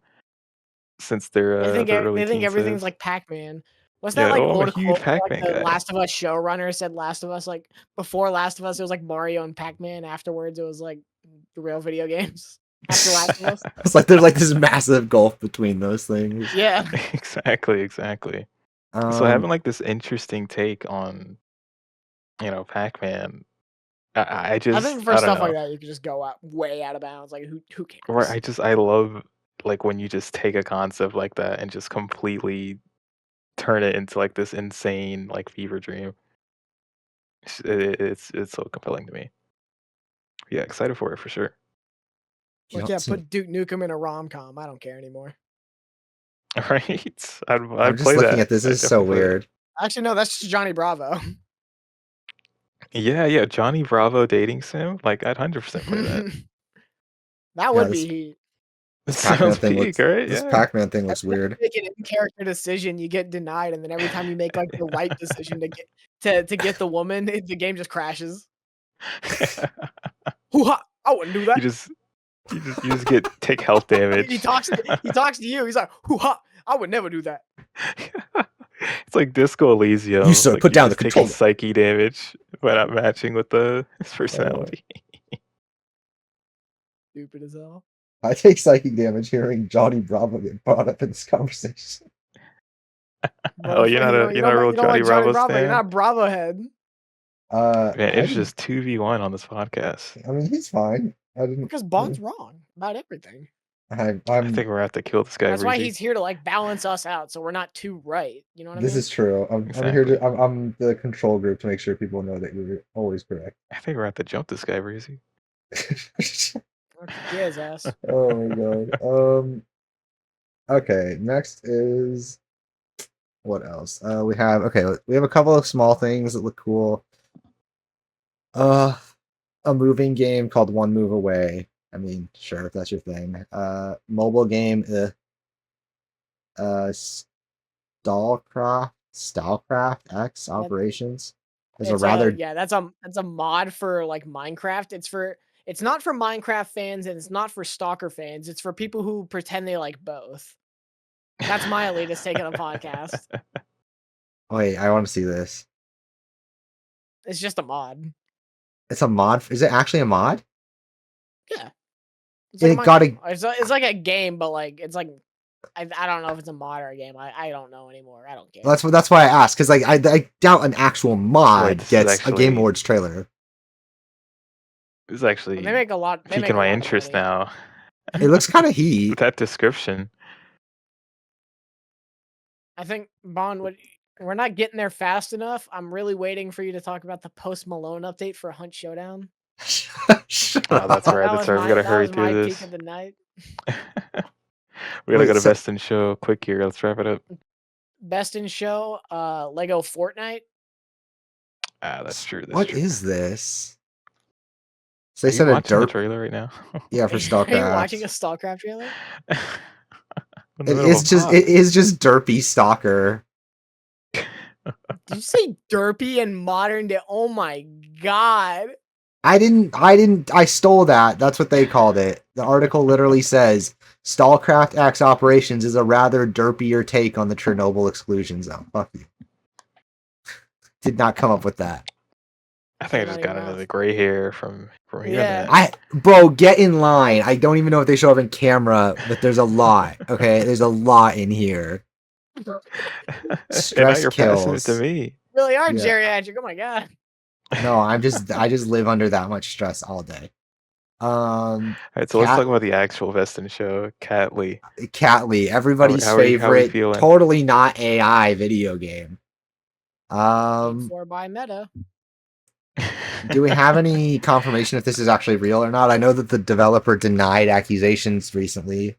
since their early They think teens everything's says. like Pac-Man. What's that Yeah, like oh, I'm a old huge quote from, like Pac-Man the guy. Last of Us showrunner said Last of Us like before Last of Us it was like Mario and Pac-Man. Afterwards it was like the real video games. After Last of Us. It's like there's like this massive gulf between those things. Yeah. Exactly. So Um, having like this interesting take on, Pac-Man, I I just think for I don't stuff like know. that you could just go out way out of bounds. Like who Or cares? I love like when you just take a concept like that and just completely turn it into like this insane like fever dream. It's so compelling to me. Yeah, excited for it for sure. Like yeah, put Duke Nukem in a rom-com. I don't care anymore. Right? I'm I'd just play looking that. at this. This I'd is so definitely play that. weird. Actually no, that's just Johnny Bravo. Yeah, Johnny Bravo dating sim. Like I'd 100% play that. That Yeah, would be heat. this Sounds Pac-Man thing peak, looks. right? This Yeah. Pac-Man thing Every looks time weird. you make an in-character decision, you get denied, and then every time you make like the right decision to get to get the woman, the game just crashes. Hoo-ha! I wouldn't do you that. just you just get take health He damage. talks to you. He's like, hoo-ha! I would never do that. It's like Disco You Elysium. sir, Like put you're down the just taking controller. psyche damage by not matching with his Uh, personality. Stupid as hell. I take psychic damage hearing Johnny Bravo get brought up in this conversation. But Oh, if you're not a real you don't Johnny like Johnny Bravo Bravo, you're stan? not a Bravo head. Man, I it's didn't. just 2v1 on this podcast. I mean, he's fine. I didn't. Because Bond's wrong about everything. I I'm. think we're gonna have to kill this guy, That's why Breezy. he's here to like balance us out, so we're not too right. You know what I This mean? is true. I'm here Exactly. to. I'm the control group to make sure people know that you're always correct. I think we're gonna have to jump this guy, Breezy. Yeah, his ass. Oh my god. Okay. Next is what else? We have a couple of small things that look cool. A moving game called One Move Away. I mean, sure, if that's your thing. Mobile game. Stallcraft X That, Operations. There's a rather. that's a mod for like Minecraft. It's not for Minecraft fans and it's not for Stalker fans. It's for people who pretend they like both. That's my elitist take on a podcast. Wait, I want to see this. It's just a mod. It's a mod. Is it actually a mod? Yeah. It's like It got a. it's like a game, but like it's like I don't know if it's a mod or a game. I don't know anymore. I don't care. That's why I asked, because like I doubt an actual mod this is gets a Game actually Awards trailer. this is actually They make a lot. They make piquing a my lot of interest money. now. It looks kind of With heat. that description. I think Bond would. We're not getting there fast enough. I'm really waiting for you to talk about the Post Malone update for Hunt Showdown. Shut Oh, that's up. right. That's right. We gotta That hurry was my through peak this. of the night. We gotta Wait, go to so Best in Show quick here. Let's wrap it up. Best in show, Lego Fortnite. That's true. That's What true. is this? So Are they you said a watching the derp. trailer right now? Yeah, for Are you watching a StarCraft. StarCraft trailer? In the middle of a pod. It is just derpy stalker. Did you say derpy and modern day? Oh my god. I stole that. That's what they called it. The article literally says Stallcraft X Operations is a rather derpier take on the Chernobyl exclusion zone. Fuck you. Did not come up with that. I think I Not just got even into off. the gray hair from hearing Yeah. that. Bro, get in line. I don't even know if they show up in camera, but there's a lot. Okay, there's a lot in here. And now Stress you're passing it to kills. me. Really are Yeah. geriatric. Oh my god. No, I just live under that much stress all day. All right, so let's Cat talk about the actual best in show, Catley. Catly, everybody's How are we favorite, feeling? totally not AI video game. Paid for by Meta. Do we have any confirmation if this is actually real or not? I know that the developer denied accusations recently.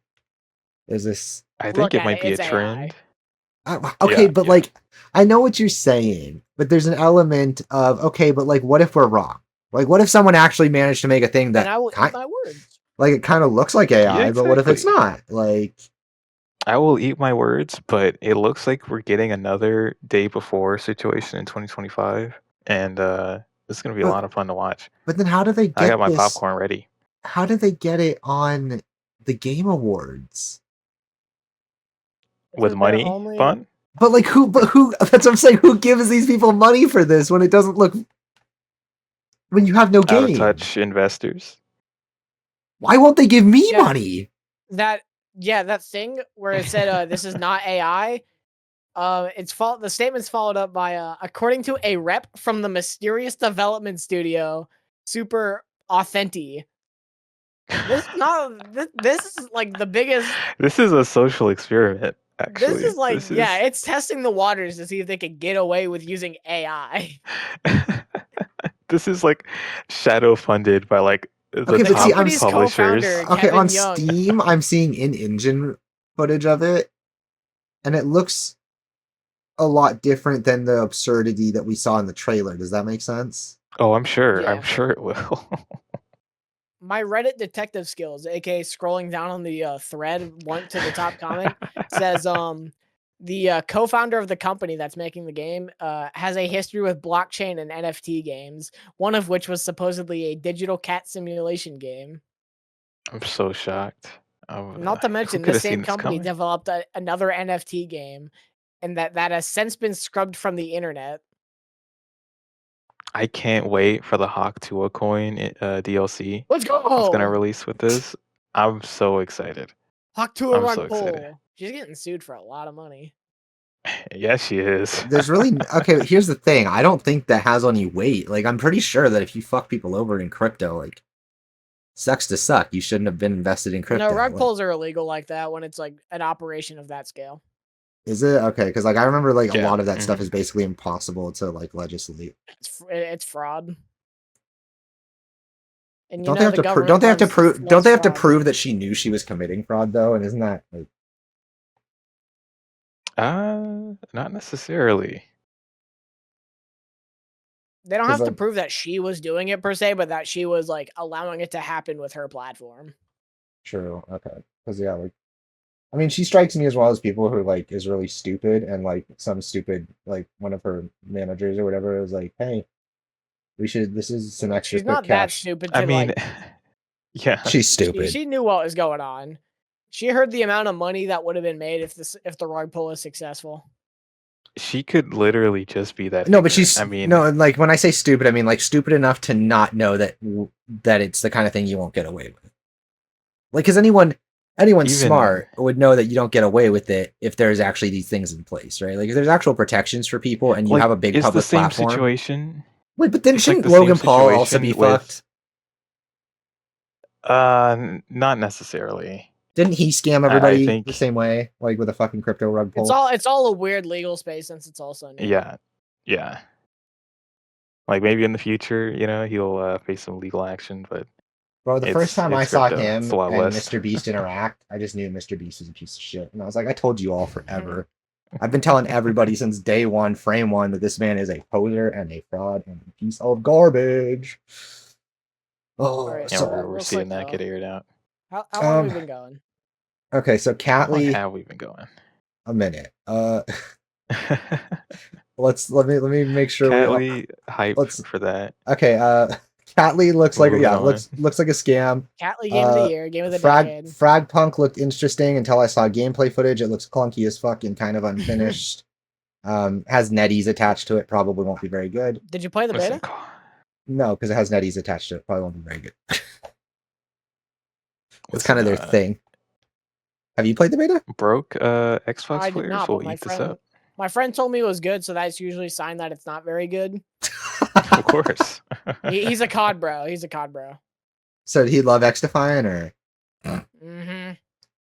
Is this I think Look it at might it, be a it's AI. trend. okay? Yeah, But yeah. like, I know what you're saying, but there's an element of okay, but like, what if we're wrong? Like, what if someone actually managed to make a thing Then that I will eat my words. like it kind of looks like AI, Yeah, but what if it's exactly. not? Like, I will eat my words, but it looks like we're getting another day before situation in 2025, and this is gonna be a but lot of fun to watch. but then how do they I got get my this? popcorn ready. How did they get it on the Game Awards? This With is their money, only. fun. But like, who? But who? That's what I'm saying. Who gives these people money for this when it doesn't look? When you have no Out of game, touch investors. why won't they give me Yeah. money? That thing where it said this is not AI. The statement's followed up by according to a rep from the mysterious development studio, Super Authentic. This is not this is like the biggest. This is a social experiment, This actually. is like This is it's testing the waters to see if they could get away with using AI. this is like shadow funded by like the Okay, The but see, top company's publishers. co-founder okay, on Kevin Young. Steam, I'm seeing in-engine footage of it, and it looks a lot different than the absurdity that we saw in the trailer. Does that make sense? Oh, I'm sure. Yeah. I'm sure it will. My Reddit detective skills, aka scrolling down on the thread, went to the top comment, says the co-founder of the company that's making the game has a history with blockchain and NFT games, one of which was supposedly a digital cat simulation game. I'm so shocked. Not to Who mention, could the have seen same this company coming? developed another NFT game, and that has since been scrubbed from the internet. I can't wait for the Hawk Tua coin DLC Let's that's gonna go! release with this. I'm so excited. Hawk to a I'm run so excited. pull. She's getting sued for a lot of money. Yes, she is. There's really okay. Here's the thing. I don't think that has any weight. Like, I'm pretty sure that if you fuck people over in crypto, like, sucks to suck. You shouldn't have been invested in crypto. No, rug Like, pulls are illegal like that when it's like an operation of that scale. is it okay? Because like I remember like a Yeah. lot of that stuff is basically impossible to like legislate. It's fraud. And Don't they have to prove? Don't they have to prove? Don't they have to prove that she knew she was committing fraud though? And isn't that like? Not necessarily. They don't 'Cause, have to like- prove that she was doing it per se, but that she was like allowing it to happen with her platform. True. Okay. Because yeah, like, I mean, she strikes me as one of those people who like is really stupid, and like some stupid like one of her managers or whatever is like, hey, we should. This is some extra She's quick not that cash. stupid. I To, mean, like, yeah. She's stupid. she knew what was going on. She heard the amount of money that would have been made if the rug pull is successful. She could literally just be that. No, but ignorant. she's I mean, no, and like when I say stupid, I mean like stupid enough to not know that it's the kind of thing you won't get away with. Like, because anyone Even- smart would know that you don't get away with it if there's actually these things in place, right? Like if there's actual protections for people and you like, have a big it's public the same platform. situation. Wait, but then It's like shouldn't the same Logan Paul also be situation with- fucked? Not necessarily. Didn't he scam everybody think- the same way, like with a fucking crypto rug pull? It's all a weird legal space since it's also new. Yeah. Like maybe in the future, he'll face some legal action, but Bro, the first time I it's saw crypto. him It's and the Wild West. Mr. Beast interact, I just knew Mr. Beast was a piece of shit, and I was like, I told you all forever. I've been telling everybody since day one, frame one, that this man is a poser and a fraud and a piece of garbage. Oh, Alright, Yeah, so we're looks seeing like that get aired out. how long have we been going? okay, so How long Catly, have we been going? a minute. Let me make sure we all Catley hype let's for that. okay. Catly looks like Moving on. looks like a scam. Catley game of the year, game of the Frag decade. Fragpunk looked interesting until I saw gameplay footage. It looks clunky as fuck and kind of unfinished. Has netties attached to it. Probably won't be very good. Did you play the Listen, beta? No, because it has netties attached to it. Probably won't be very good. It's kind listen, of their thing. Have you played the beta? broke Xbox I did players not, will but my eat this friend up. my friend told me it was good, so that's usually a sign that it's not very good. Of course. He's a COD bro. He's a COD bro. So did he love X Defiant or? Mm-hmm.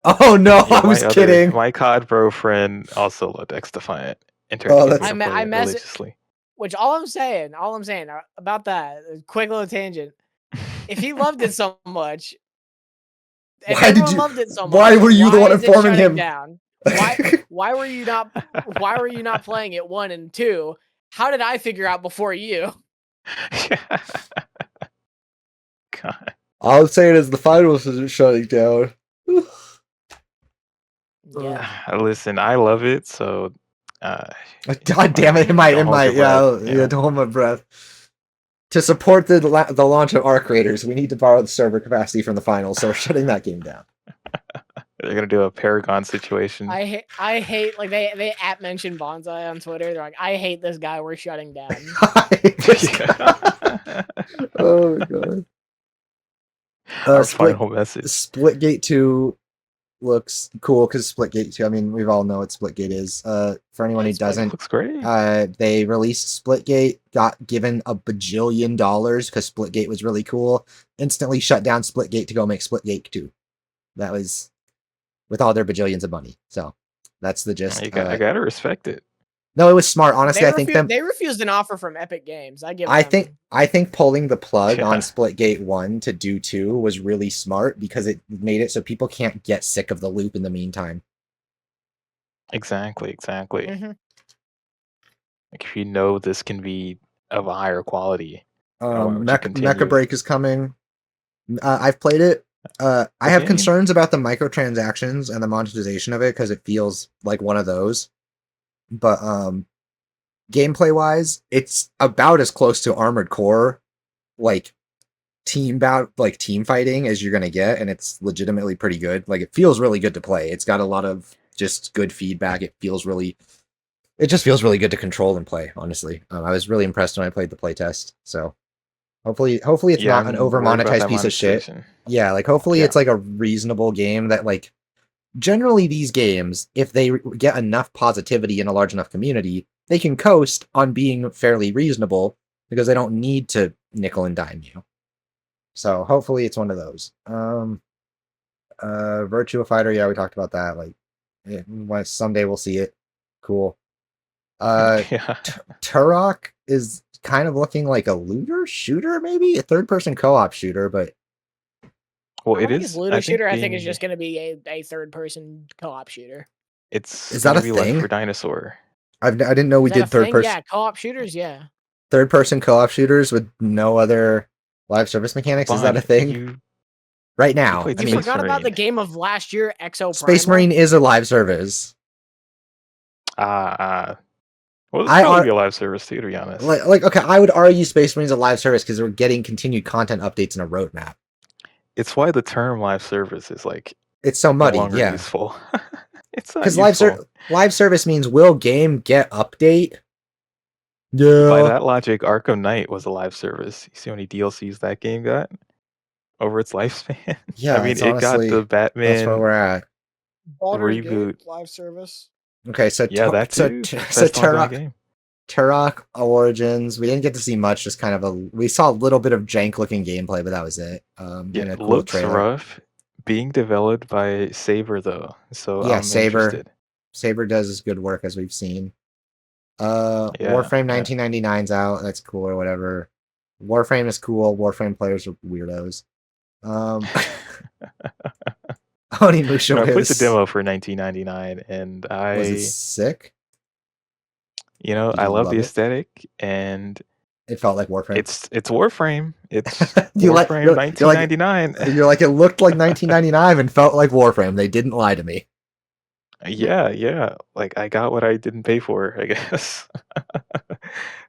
Oh no, Yeah, I was kidding. My COD bro friend also loved X Defiant. Oh, Entertained that's- to play I it mess it- religiously. Which all I'm saying about that, quick little tangent. If he loved it so much, if Why did everyone you? loved it so much, Why were you the why one is it informing shutting him? down? Why were you not playing it 1 and 2? How did I figure out before you? God. All I'm saying is the finals is shutting down. Yeah. Listen, I love it, so God damn it! In my Don't hold your breath, yeah. don't hold my breath. To support the launch of Arc Raiders, we need to borrow the server capacity from the finals, so we're shutting that game down. They're gonna do a Paragon situation. I hate like they at mention Bonsai on Twitter. They're like, I hate this guy. We're shutting down. Oh my god. Our final message. Splitgate 2 looks cool because Splitgate 2, I mean, we all know what Splitgate is. For anyone who doesn't, Looks great. they released Splitgate, got given $1 bajillion because Splitgate was really cool, instantly shut down Splitgate to go make Splitgate 2. That was with all their bajillions of money. So that's the gist. I gotta respect it. No, it was smart. Honestly, I think they refused an offer from Epic Games. I think pulling the plug on Splitgate 1 to do 2 was really smart because it made it so people can't get sick of the loop in the meantime. Exactly. Mm-hmm. Like if you know this can be of a higher quality, Mecha Break is coming. I've played it. I have concerns about the microtransactions and the monetization of it because it feels like one of those. But gameplay wise, it's about as close to Armored Core, like team fighting as you're gonna get, and it's legitimately pretty good. Like it feels really good to play. It's got a lot of just good feedback. It just feels really good to control and play. Honestly, I was really impressed when I played the playtest. So hopefully it's not an over monetized piece of shit. Yeah, like hopefully it's like a reasonable game that like generally these games, if they get enough positivity in a large enough community, they can coast on being fairly reasonable because they don't need to nickel and dime you. So hopefully it's one of those. Virtua Fighter, yeah, we talked about that. Like, someday we'll see it. Cool. Turok is kind of looking like a looter shooter, maybe a third-person co-op shooter, but it is looter shooter. I think it's just going to be a third-person co-op shooter. Is that a thing? Left 4 Dinosaur. I didn't know we did third-person. Yeah, co-op shooters. Yeah, third-person co-op shooters with no other live service mechanics. Is that a thing? Right now, I mean, forgot about the game of last year, Exo Space Primal. Marine is a live service. Well, it's probably be a live service too, to be honest. Okay, I would argue Space Marine's a live service because we're getting continued content updates and a roadmap. It's why the term live service is like it's so muddy. No longer yeah, useful. It's not because live service means will game get update. Yeah. By that logic, Arkham Knight was a live service. You see how many DLCs that game got over its lifespan? Yeah, I mean, it got the Batman. That's where we're at. Reboot live service. Okay, so that too. So Turok Origins. We didn't get to see much. Just kind of we saw a little bit of jank looking gameplay, but that was it. Yeah, it looks rough. Being developed by Saber though, so yeah, I'm interested. Saber does good work as we've seen. Warframe 1999's out. That's cool or whatever. Warframe is cool. Warframe players are weirdos. Onimusha I played the was demo for 1999, and it sick? Did I you love the love it? aesthetic, and It felt like Warframe. it's Warframe. It's You like Warframe you're, you're like 1999. you're like it looked like 1999 and felt like Warframe. They didn't lie to me. Yeah. Like I got what I didn't pay for, I guess.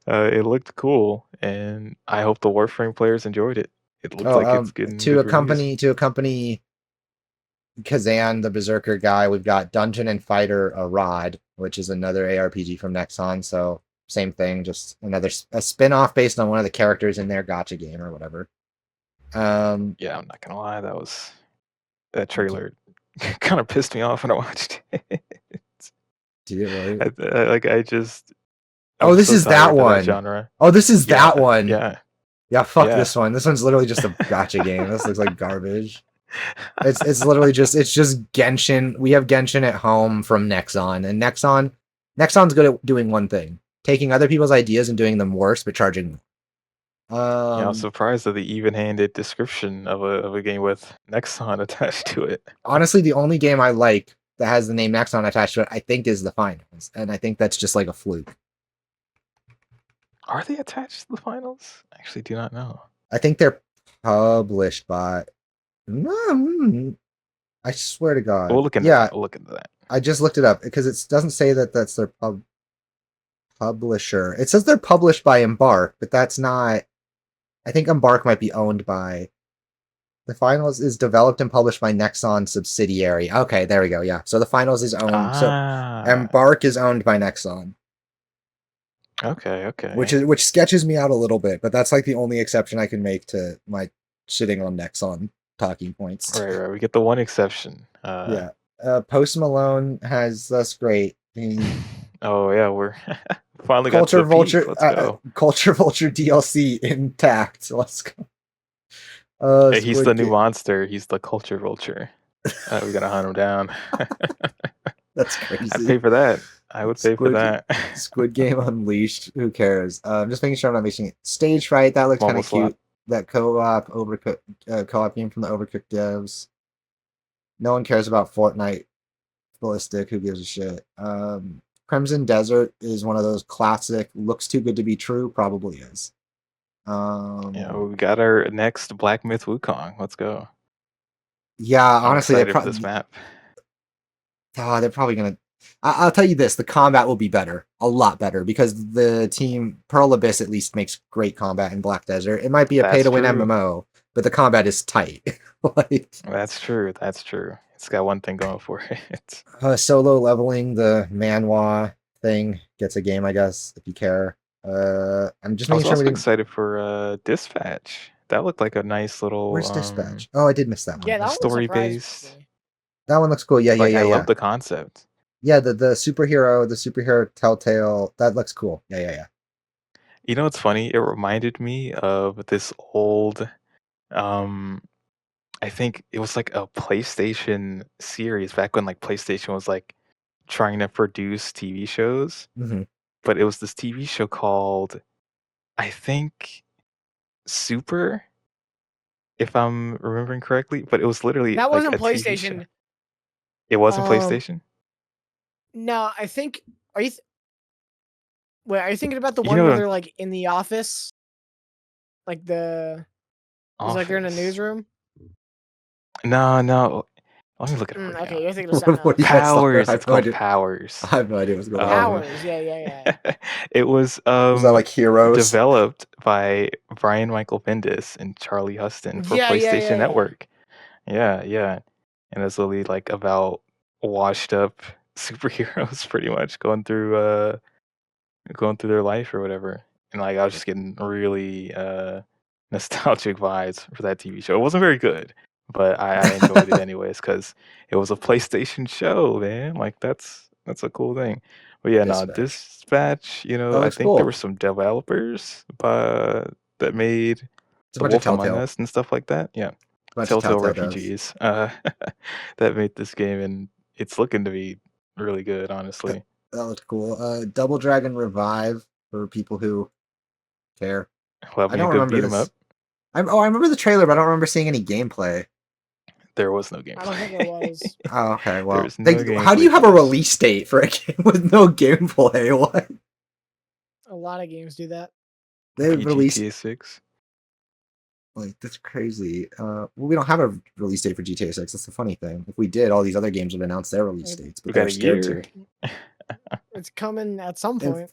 It looked cool, and I hope the Warframe players enjoyed it. It looks Oh, like it's getting to good reviews. accompany Kazan, the Berserker guy, we've got Dungeon and Fighter a Rod, which is another ARPG from Nexon. So same thing, just a spin-off based on one of the characters in their gotcha game or whatever. Yeah, I'm not gonna lie, that trailer kind of pissed me off when I watched it. Did it really? I just Oh, I'm this so is that tired of that one. genre. Oh, this is that Yeah, one. yeah, Yeah, fuck yeah. this one. This one's literally just a gotcha game. This looks like garbage. It's literally just Genshin. We have Genshin at home from Nexon, and Nexon's good at doing one thing: taking other people's ideas and doing them worse, but charging more. Yeah, I was surprised at the even-handed description of a game with Nexon attached to it. Honestly, the only game I like that has the name Nexon attached to it, I think, is the finals, and I think that's just like a fluke. Are they attached to the finals? I actually do not know. I think they're published by. I swear to God. We'll look into Yeah, that. We'll look into that. I just looked it up because it doesn't say that that's their publisher. It says they're published by Embark, but that's not. I think Embark might be owned by. The finals is developed and published by Nexon subsidiary. Okay, there we go. Yeah, so the finals is owned. So Ah, Embark is owned by Nexon, okay. which sketches me out a little bit. But that's like the only exception I can make to my shitting on Nexon talking points. Right. We get the one exception. Yeah. Post Malone has that's great. Oh yeah, we're finally got to Culture the peak. Vulture, Let's go. Culture Vulture DLC intact. Let's go. Hey, he's Squid the new Ga- monster. He's the culture vulture. We gotta hunt him down. That's I'd crazy. pay for that. I would pay for Squid that. Squid Game Unleashed. Who cares? Just making sure I'm not missing it. Stage Fright. That looks kind of Mobile slot. cute. That co-op game from the Overcooked devs. No one cares about Fortnite Ballistic. Who gives a shit? Crimson Desert is one of those classic. Looks too good to be true. Probably is. Yeah, we got our next Black Myth Wukong. Let's go. Yeah, I'm honestly, excited for this map. they're probably gonna. I'll tell you this: the combat will be better, a lot better, because the team Pearl Abyss at least makes great combat in Black Desert. It might be a pay-to-win That's true. MMO, but the combat is tight. Like That's true. It's got one thing going for it. solo leveling the Manhwa thing gets a game, I guess, if you care. I'm just I making was sure also we didn't. excited for Dispatch. That looked like a nice little Where's Dispatch? Oh, I did miss that one. Yeah, that one story surprised based. me. That one looks cool. Yeah. I love the concept. Yeah, the superhero Telltale. That looks cool. Yeah. You know what's funny? It reminded me of this old I think it was like a PlayStation series back when like PlayStation was like trying to produce TV shows. Mm-hmm. But it was this TV show called, I think, Super, if I'm remembering correctly. But it was literally That like wasn't a TV show. PlayStation. It wasn't Um, PlayStation? No, I think. Are you? Wait, are you thinking about the You one know where what they're like in the office? Like it's like they're in a Office? newsroom. No. Let me look it up right Okay, now. you're thinking of something What do you else. guys thought? Powers. I It's have no called idea. Powers. I have no idea what's going on. Powers, yeah. It was Was that like Heroes? developed by Brian Michael Bendis and Charlie Huston for Yeah. PlayStation Network. Yeah. And it's literally like about washed up superheroes pretty much going through their life or whatever. And like I was just getting really nostalgic vibes for that TV show. It wasn't very good, but I enjoyed it anyways because it was a PlayStation show, man. Like that's a cool thing. But yeah, no, Dispatch. Dispatch, That I looks think there cool. were some developers that made It's a The bunch of Wolf Among Telltale. Us and stuff like that. Yeah. A bunch of Telltale Telltale devs. refugees that made this game, and it's looking to be really good, honestly. That looked cool. Double Dragon Revive for people who care. Love I me a don't good remember beat 'em this. up. I remember the trailer, but I don't remember seeing any gameplay. There was no gameplay. I don't think there was. Oh, okay. Well, There's no how do you gameplay have for a this. release date for a game with no gameplay? What? A lot of games do that. They released GTA 6. like that's crazy. Well, we don't have a release date for GTA 6. That's the funny thing. If we did, all these other games would announce their release Maybe. dates, We but got they're a scared year. to. It's coming at some And- point.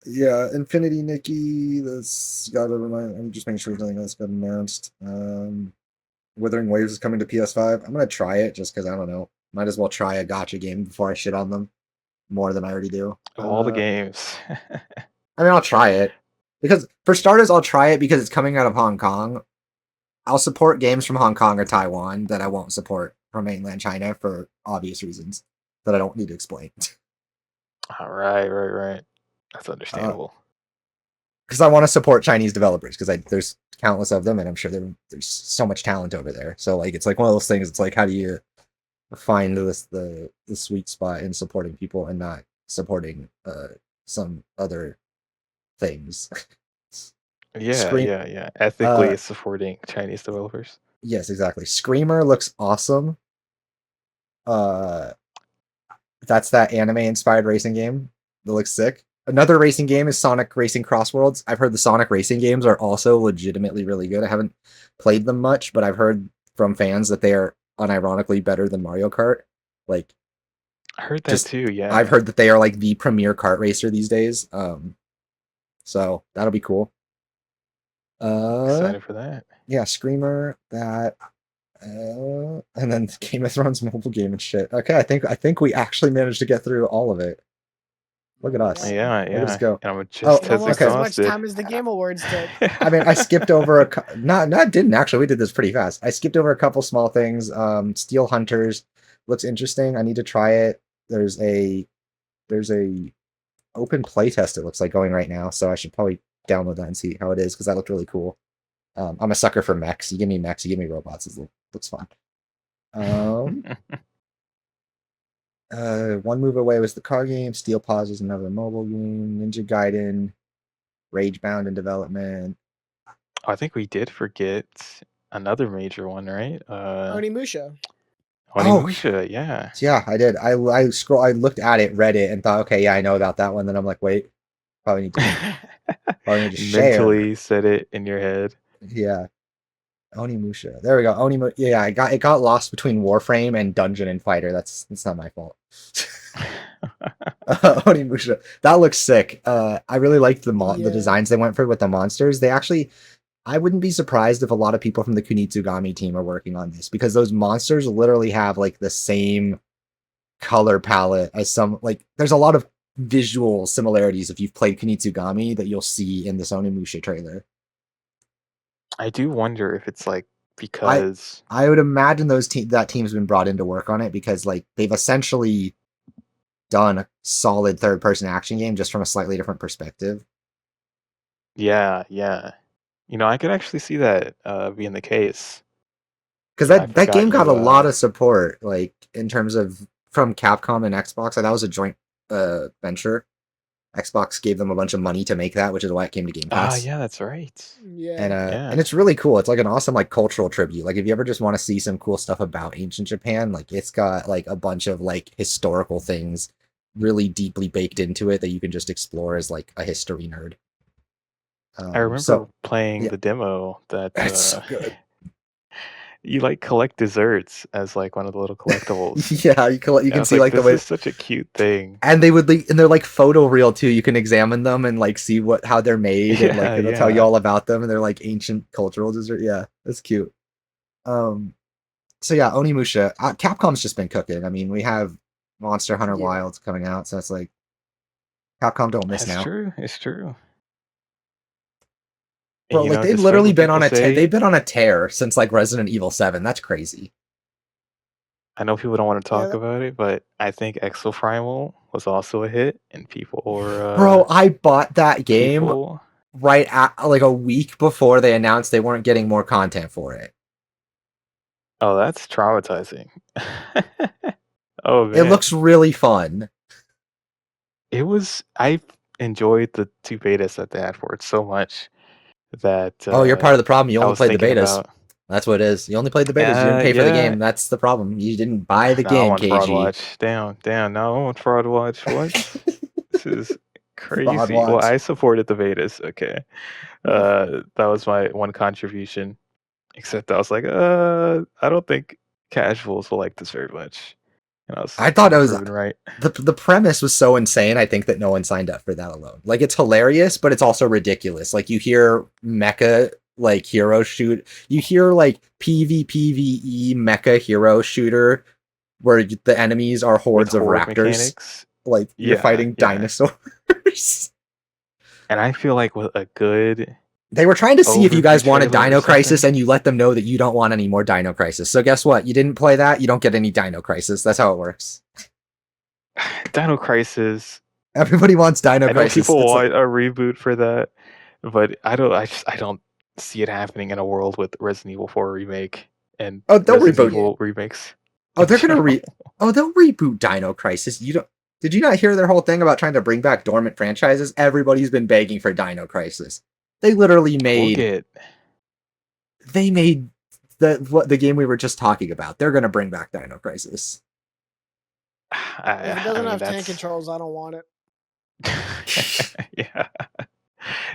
Yeah, Infinity Nikki. That's got to remind. I'm just making sure nothing else got announced. Withering Waves is coming to PS5. I'm gonna try it just because I don't know. Might as well try a gotcha game before I shit on them more than I already do. Of all the games. I mean, I'll try it because for starters, I'll try it because it's coming out of Hong Kong. I'll support games from Hong Kong or Taiwan that I won't support from mainland China for obvious reasons that I don't need to explain. All right. That's understandable. Because I want to support Chinese developers because there's countless of them and I'm sure there's so much talent over there. So like it's like one of those things. It's like how do you find the sweet spot in supporting people and not supporting some other things. Yeah. Ethically supporting Chinese developers. Yes, exactly. Screamer looks awesome. That's that anime inspired racing game that looks sick. Another racing game is Sonic Racing Crossworlds. I've heard the Sonic racing games are also legitimately really good. I haven't played them much, but I've heard from fans that they are unironically better than Mario Kart. Like, I heard that too, yeah. I've heard that they are like the premier kart racer these days. So that'll be cool. Excited for that. Yeah, Screamer, that, and then Game of Thrones mobile game and shit. Okay, I think we actually managed to get through all of it. Look at us. Yeah. Look at us go. And I'm just as Almost as much exhausted. time as the Game Awards took. I mean, I skipped over I didn't actually. We did this pretty fast. I skipped over a couple small things. Steel Hunters looks interesting. I need to try it. There's a open playtest. It looks like going right now, so I should probably download that and see how it is because that looked really cool. I'm a sucker for mechs. You give me mechs, you give me robots. It looks fun. One Move Away was the car game. Steel Paws is another mobile game. Ninja Gaiden, Ragebound in development. I think we did forget another major one, right? Onimusha. Onimusha, yeah. Yeah, I did. I looked at it, read it, and thought, okay, yeah, I know about that one. Then I'm like, wait, probably need to share. Mentally set it in your head. Yeah. Onimusha. There we go. Onimusha. Yeah, it got lost between Warframe and Dungeon and Fighter. That's not my fault. Onimusha. That looks sick. I really liked the designs they went for with the monsters. They actually, I wouldn't be surprised if a lot of people from the Kunitsugami team are working on this because those monsters literally have like the same color palette as some, like there's a lot of visual similarities if you've played Kunitsugami that you'll see in this Onimusha trailer. I do wonder if it's like because I would imagine that team's been brought in to work on it because like they've essentially done a solid third person action game just from a slightly different perspective. Yeah. I could actually see that being the case. Because that game got a lot of support, like in terms of from Capcom and Xbox. Like, that was a joint venture. Xbox gave them a bunch of money to make that, which is why it came to Game Pass. Yeah, that's right. Yeah. And it's really cool. It's like an awesome like cultural tribute. Like if you ever just want to see some cool stuff about ancient Japan, like it's got like a bunch of like historical things really deeply baked into it that you can just explore as like a history nerd. I remember playing the demo that it's so good. You like collect desserts as like one of the little collectibles. Yeah, you can see like the way. This is such a cute thing. And and they're like photo real too. You can examine them and like see how they're made and like it'll tell you all about them. And they're like ancient cultural dessert. Yeah, that's cute. So yeah, Onimusha. Capcom's just been cooking. I mean, we have Monster Hunter Wilds coming out, so it's like Capcom don't miss now. It's true. Bro, like they've literally been on they've been on a tear since like Resident Evil 7. That's crazy. I know people don't want to talk about it, but I think Exoprimal was also a hit, and people were. Bro, I bought that game right at like a week before they announced they weren't getting more content for it. Oh, that's traumatizing. Oh man, it looks really fun. I enjoyed the 2 betas that they had for it so much that. You're part of the problem. You only played the betas. That's what it is. You only played the betas. You didn't pay for the Yeah. game. That's the problem. You didn't buy the Now I'm game, on Fraud KG. Watch. Damn. Now I'm on Fraud Watch. What? This is Fraud crazy. Well, watch. I supported the betas. Okay. That was my one contribution. Except I was like, I don't think casuals will like this very much. And I thought it was proven right. the premise was so insane. I think that no one signed up for that alone. Like, it's hilarious, but it's also ridiculous. Like, you hear mecha like hero shoot. You hear like PvPvE mecha hero shooter where the enemies are hordes With of horde raptors. mechanics. Like, you're fighting dinosaurs. And I feel like with a good They were trying to see if you guys overview wanted trailer or Dino Crisis, something. and you let them know that you don't want any more Dino Crisis. So guess what? You didn't play that, you don't get any Dino Crisis. That's how it works. Dino Crisis. Everybody wants Dino I know Crisis. people It's want like, a reboot for that, but I don't see it happening in a world with Resident Evil 4 remake and oh, they'll Resident reboot. Evil remakes. Oh, they're gonna they'll reboot Dino Crisis. You don't? Did you not hear their whole thing about trying to bring back dormant franchises? Everybody's been begging for Dino Crisis. They literally made. They made the game we were just talking about. They're gonna bring back Dino Crisis. If it doesn't have tank controls, I don't want it. Yeah.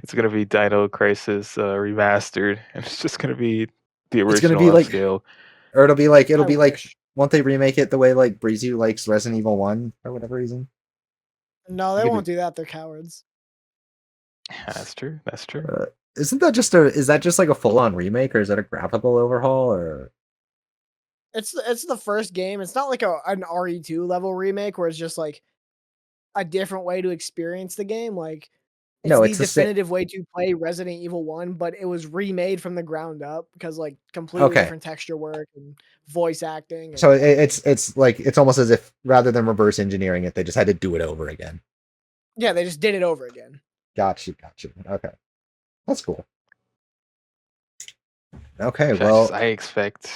It's gonna be Dino Crisis remastered, and it's just gonna be the original It's gonna be like, upscale. or it'll be like I wish. won't they remake it the way like Breezy likes Resident Evil 1 for whatever reason? No, they won't do that. They're cowards. That's true. That's true. Isn't that just is that just like a full on remake, or is that a graphical overhaul, or? It's the first game. It's not like an RE2 level remake where it's just like a different way to experience the game. Like, it's No, the it's definitive way to play Resident Evil 1, but it was remade from the ground up because like completely Okay. different texture work and voice acting. So it's like it's almost as if rather than reverse engineering it, they just had to do it over again. Yeah, they just did it over again. Gotcha. Okay, that's cool. Okay, well, I expect.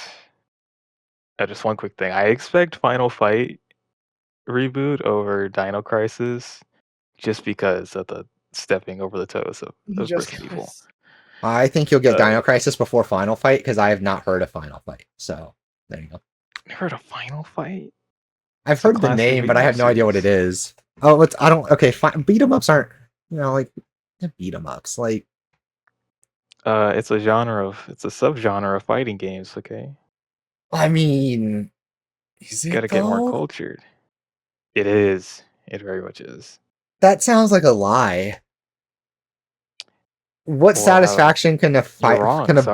Just one quick thing. I expect Final Fight reboot over Dino Crisis, just because of the stepping over the toes of Just Resident Evil. I think you'll get Dino Crisis before Final Fight because I have not heard of Final Fight. So there you go. Heard of Final Fight? I've heard the name, but I have no idea what it is. Oh, I don't. Okay, beat 'em ups aren't like beat 'em ups. Like, it's a subgenre of fighting games. Okay, I mean, is it gotta get more cultured. It is. It very much is. That sounds like a lie. What satisfaction can a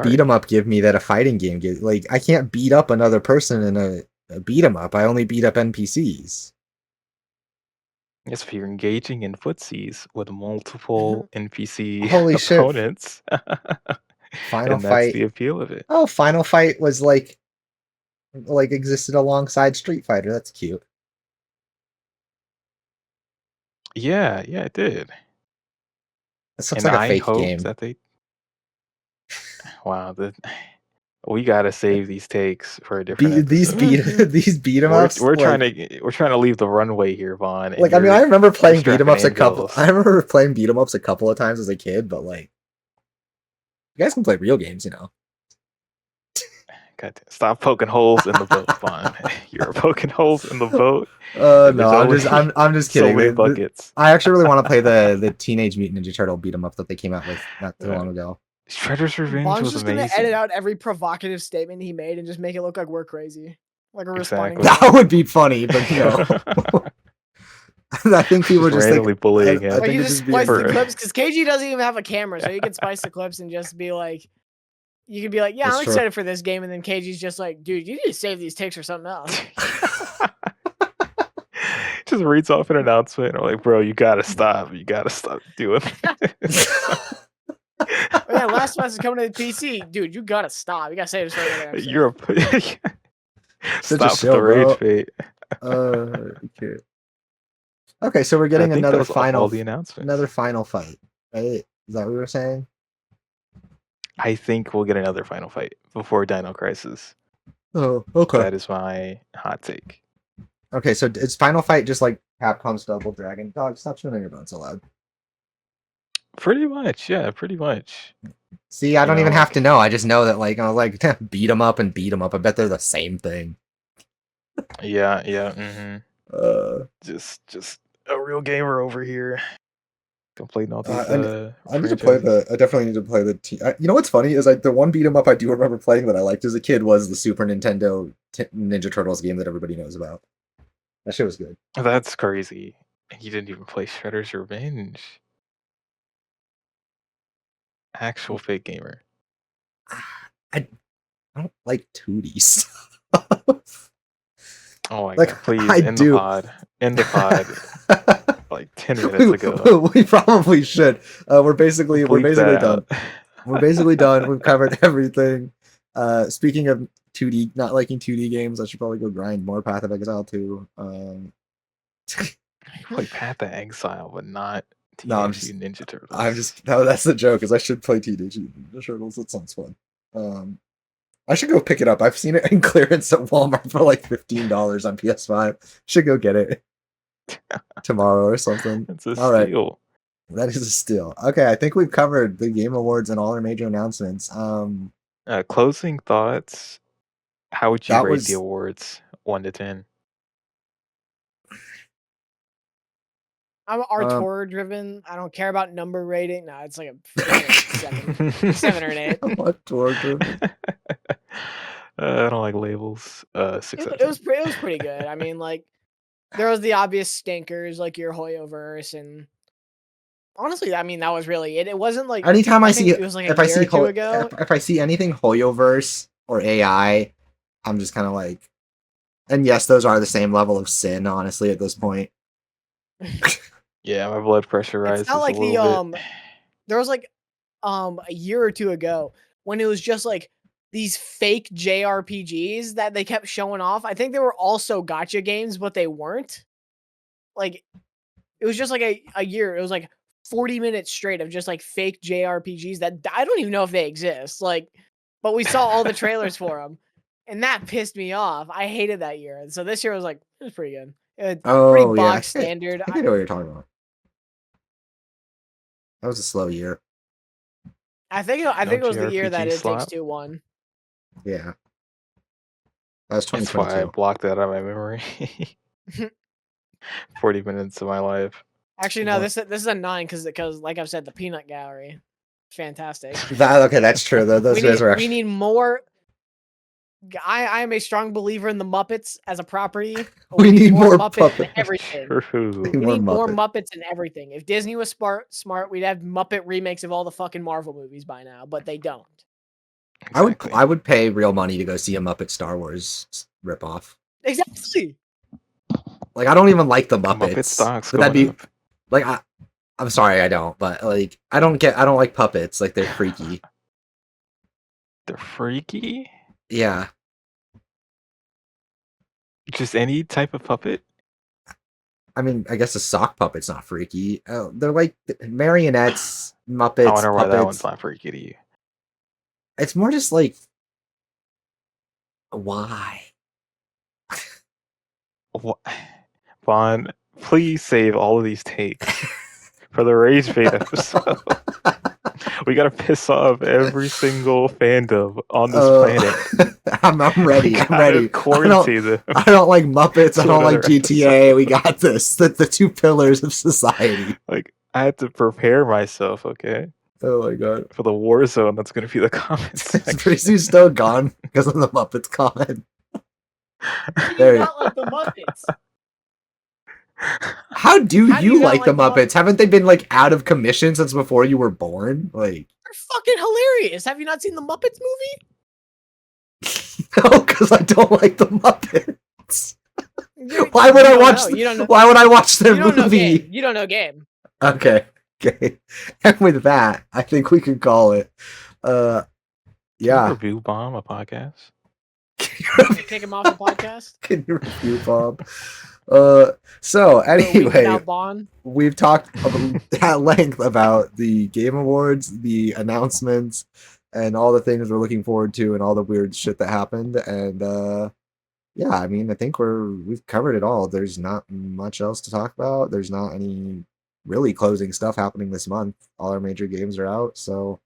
beat 'em up give me that a fighting game gives? Like, I can't beat up another person in a beat 'em up. I only beat up NPCs. Yes, if you're engaging in footsies with multiple NPC Holy opponents. Final and Fight. That's the appeal of it. Oh, Final Fight was like existed alongside Street Fighter. That's cute. Yeah, it did. This looks like a fake game. That they. Wow, we gotta save these takes for a different these beat 'em ups. We're trying to leave the runway here, Vaughn. Like, I mean, I remember playing beat 'em ups a couple of times as a kid, but like, you guys can play real games, you know. God, stop poking holes in the boat, Vaughn. You're poking holes in the boat. No, I'm just kidding. So many buckets. I actually really want to play the Teenage Mutant Ninja Turtle beat 'em up that they came out with not too long ago. Shredder's Revenge Bond's was just amazing. gonna edit out every provocative statement he made and just make it look like we're crazy, like we're responding. That would be funny, but no. I think people just randomly bullying him. Like, you just splice the clips because KG doesn't even have a camera, so you can spice the clips and just be like, you could be like, yeah, I'm excited for this game, and then KG's just like, dude, you need to save these takes for something else. Just reads off an announcement. I'm like, bro, you gotta stop. You gotta stop doing Oh, yeah, Last of Us is coming to the PC, dude. You gotta stop. You gotta say this right. You're stop the rage bait. Okay, so we're getting another final fight. Right? Is that what we were saying? I think we'll get another final fight before Dino Crisis. Oh, okay. That is my hot take. Okay, so it's Final Fight just like Capcom's Double Dragon? Dog, stop chewing on your bone so loud. Pretty much, yeah, pretty much. See, I You don't know, even have like, to know. I just know that, like, I was like, beat 'em up and beat 'em up. I bet they're the same thing. yeah, yeah. Mm-hmm. Just a real gamer over here, completing all these I need to play franchises. I definitely need to play the. You know what's funny is the one beat 'em up I do remember playing that I liked as a kid was the Super Nintendo Ninja Turtles game that everybody knows about. That shit was good. That's crazy. And you didn't even play Shredder's Revenge. Actual fake gamer. I don't like 2D stuff. Oh my Like god! Please, I end the do. pod. End the pod. Like 10 minutes ago. We probably should. We're basically Bleep that done. out. We're basically done. We've covered everything. Speaking of 2D, not liking 2D games, I should probably go grind more Path of Exile 2. Play Path of Exile, but not No, Teenage Mutant Ninja Turtles. no, that's the joke, is I should play Teenage Mutant Ninja Turtles. That sounds fun. I should go pick it up. I've seen it in clearance at Walmart for like $15 on PS5. Should go get it tomorrow or something. It's a All right. steal. That is a steal. Okay, I think we've covered the Game Awards and all our major announcements. Closing thoughts. How would you That rate the was awards 1 to 10? I'm Artor driven. I don't care about number rating. No, it's like a 7 or an 8. what torture? I don't like labels. 6 out of It was 10. it was pretty good. I mean, like there was the obvious stinkers like your Hoyoverse, and honestly, I mean that was really it. It wasn't like Anytime I think see it was like a if I year see or two ago. if I see anything Hoyoverse or AI, I'm just kind of like, and yes, those are the same level of sin, honestly, at this point. Yeah, my blood pressure It's rises not a like the little bit. there was like a year or two ago when it was just like these fake JRPGs that they kept showing off. I think they were also gotcha games, but they weren't. Like it was just like a year. It was like 40 minutes straight of just like fake JRPGs that I don't even know if they exist. Like, but we saw all the trailers for them, and that pissed me off. I hated that year. And so this year was like it was pretty good. It was pretty Oh yeah, box standard. I think I know what you're talking about. That was a slow year. I think No it was the year that JRPG It Takes slot. Two won. Yeah, that was That's why I 2022. blocked that out of my memory. 40 minutes of my life. Actually, no, What? this is a 9 because like I've said, the Peanut Gallery, fantastic. Okay, that's true. Those guys were we actually. need more. I am a strong believer in the Muppets as a property. But We need more Muppets in puppets. everything. True. We need more Muppets. Muppets in everything. If Disney was smart, we'd have Muppet remakes of all the fucking Marvel movies by now, but they don't. Exactly. I would pay real money to go see a Muppet Star Wars ripoff. Exactly. Like, I don't even like the Muppet Muppets, stocks but that'd going be up. like I'm sorry, I don't, but like I don't like puppets. Like, they're freaky. They're freaky. Yeah, Just any type of puppet. I mean, I guess a sock puppet's not freaky. They're like marionettes, I Muppets, wonder why that one's puppets. not freaky to you. It's more just like, why? What? Vaughn, please save all of these takes for the Rage Bait episode. We gotta piss off every single fandom on this planet. I'm ready. I'm ready. Quarantine them. I don't like Muppets. I to don't like another GTA. episode. We got this. The two pillars of society. Like, I had to prepare myself, okay, Oh my god. for the war zone that's gonna be the comments section. Pretty soon still gone because of the Muppets comment. How do There you you- not like the Muppets? How do How do you you not like the like the Muppets? Haven't they been like out of commission since before you were born? Like, They're fucking hilarious. Have you not seen the Muppets movie? no, because I don't like the Muppets. Why would I watch? You don't know. Why would I watch their You don't know movie? game. You don't know game. Okay. And with that, I think we could call it. Can you Yeah. review bomb a podcast? Kick him off the podcast. Can you review Bob? So For a week anyway, without Bond. we've talked at length about the Game Awards, the announcements, and all the things we're looking forward to, and all the weird shit that happened. And yeah, I mean, I think we've covered it all. There's not much else to talk about. There's not any really closing stuff happening this month. All our major games are out, so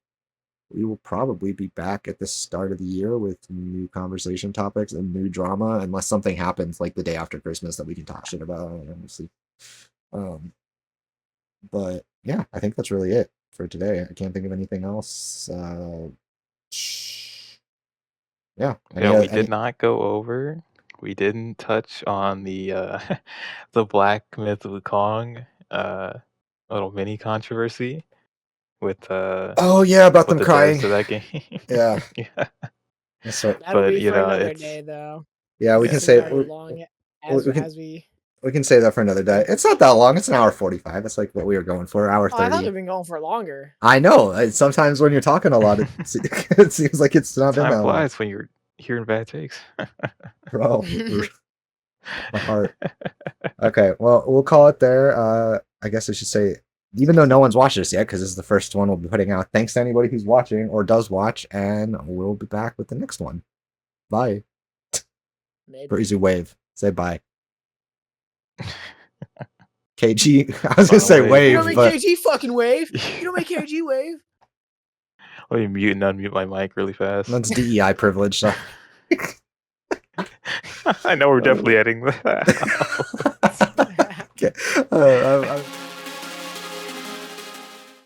we will probably be back at the start of the year with new conversation topics and new drama, unless something happens like the day after Christmas that we can talk shit about. Obviously, but yeah, I think that's really it for today. I can't think of anything else. Yeah. We did not go over. We didn't touch on the the Black Myth Wukong little mini controversy with Oh yeah, about them the crying. devs of that game. Yeah. Yeah. That's right. That'll But be you for know, another it's day, though. Yeah, we Yeah. can say How long as we can say that for another day. It's not that long. It's an hour 45. That's like what we were going for. Hour Oh, I thought 30. we've been going for longer. I know. Sometimes when you're talking a lot, it seems like it's not been time that long. flies when you're hearing bad takes. Bro, my heart. Okay, well, we'll call it there. I guess I should say, even though no one's watched this yet, because this is the first one we'll be putting out. Thanks to anybody who's watching or does watch, and we'll be back with the next one. Bye. Maybe. Breezy wave. Say bye. KG. I was gonna say wave, You don't make but KG fucking wave. You don't make KG wave. Let me mute and unmute my mic really fast. that's DEI privilege. So. I know we're definitely editing that. Okay.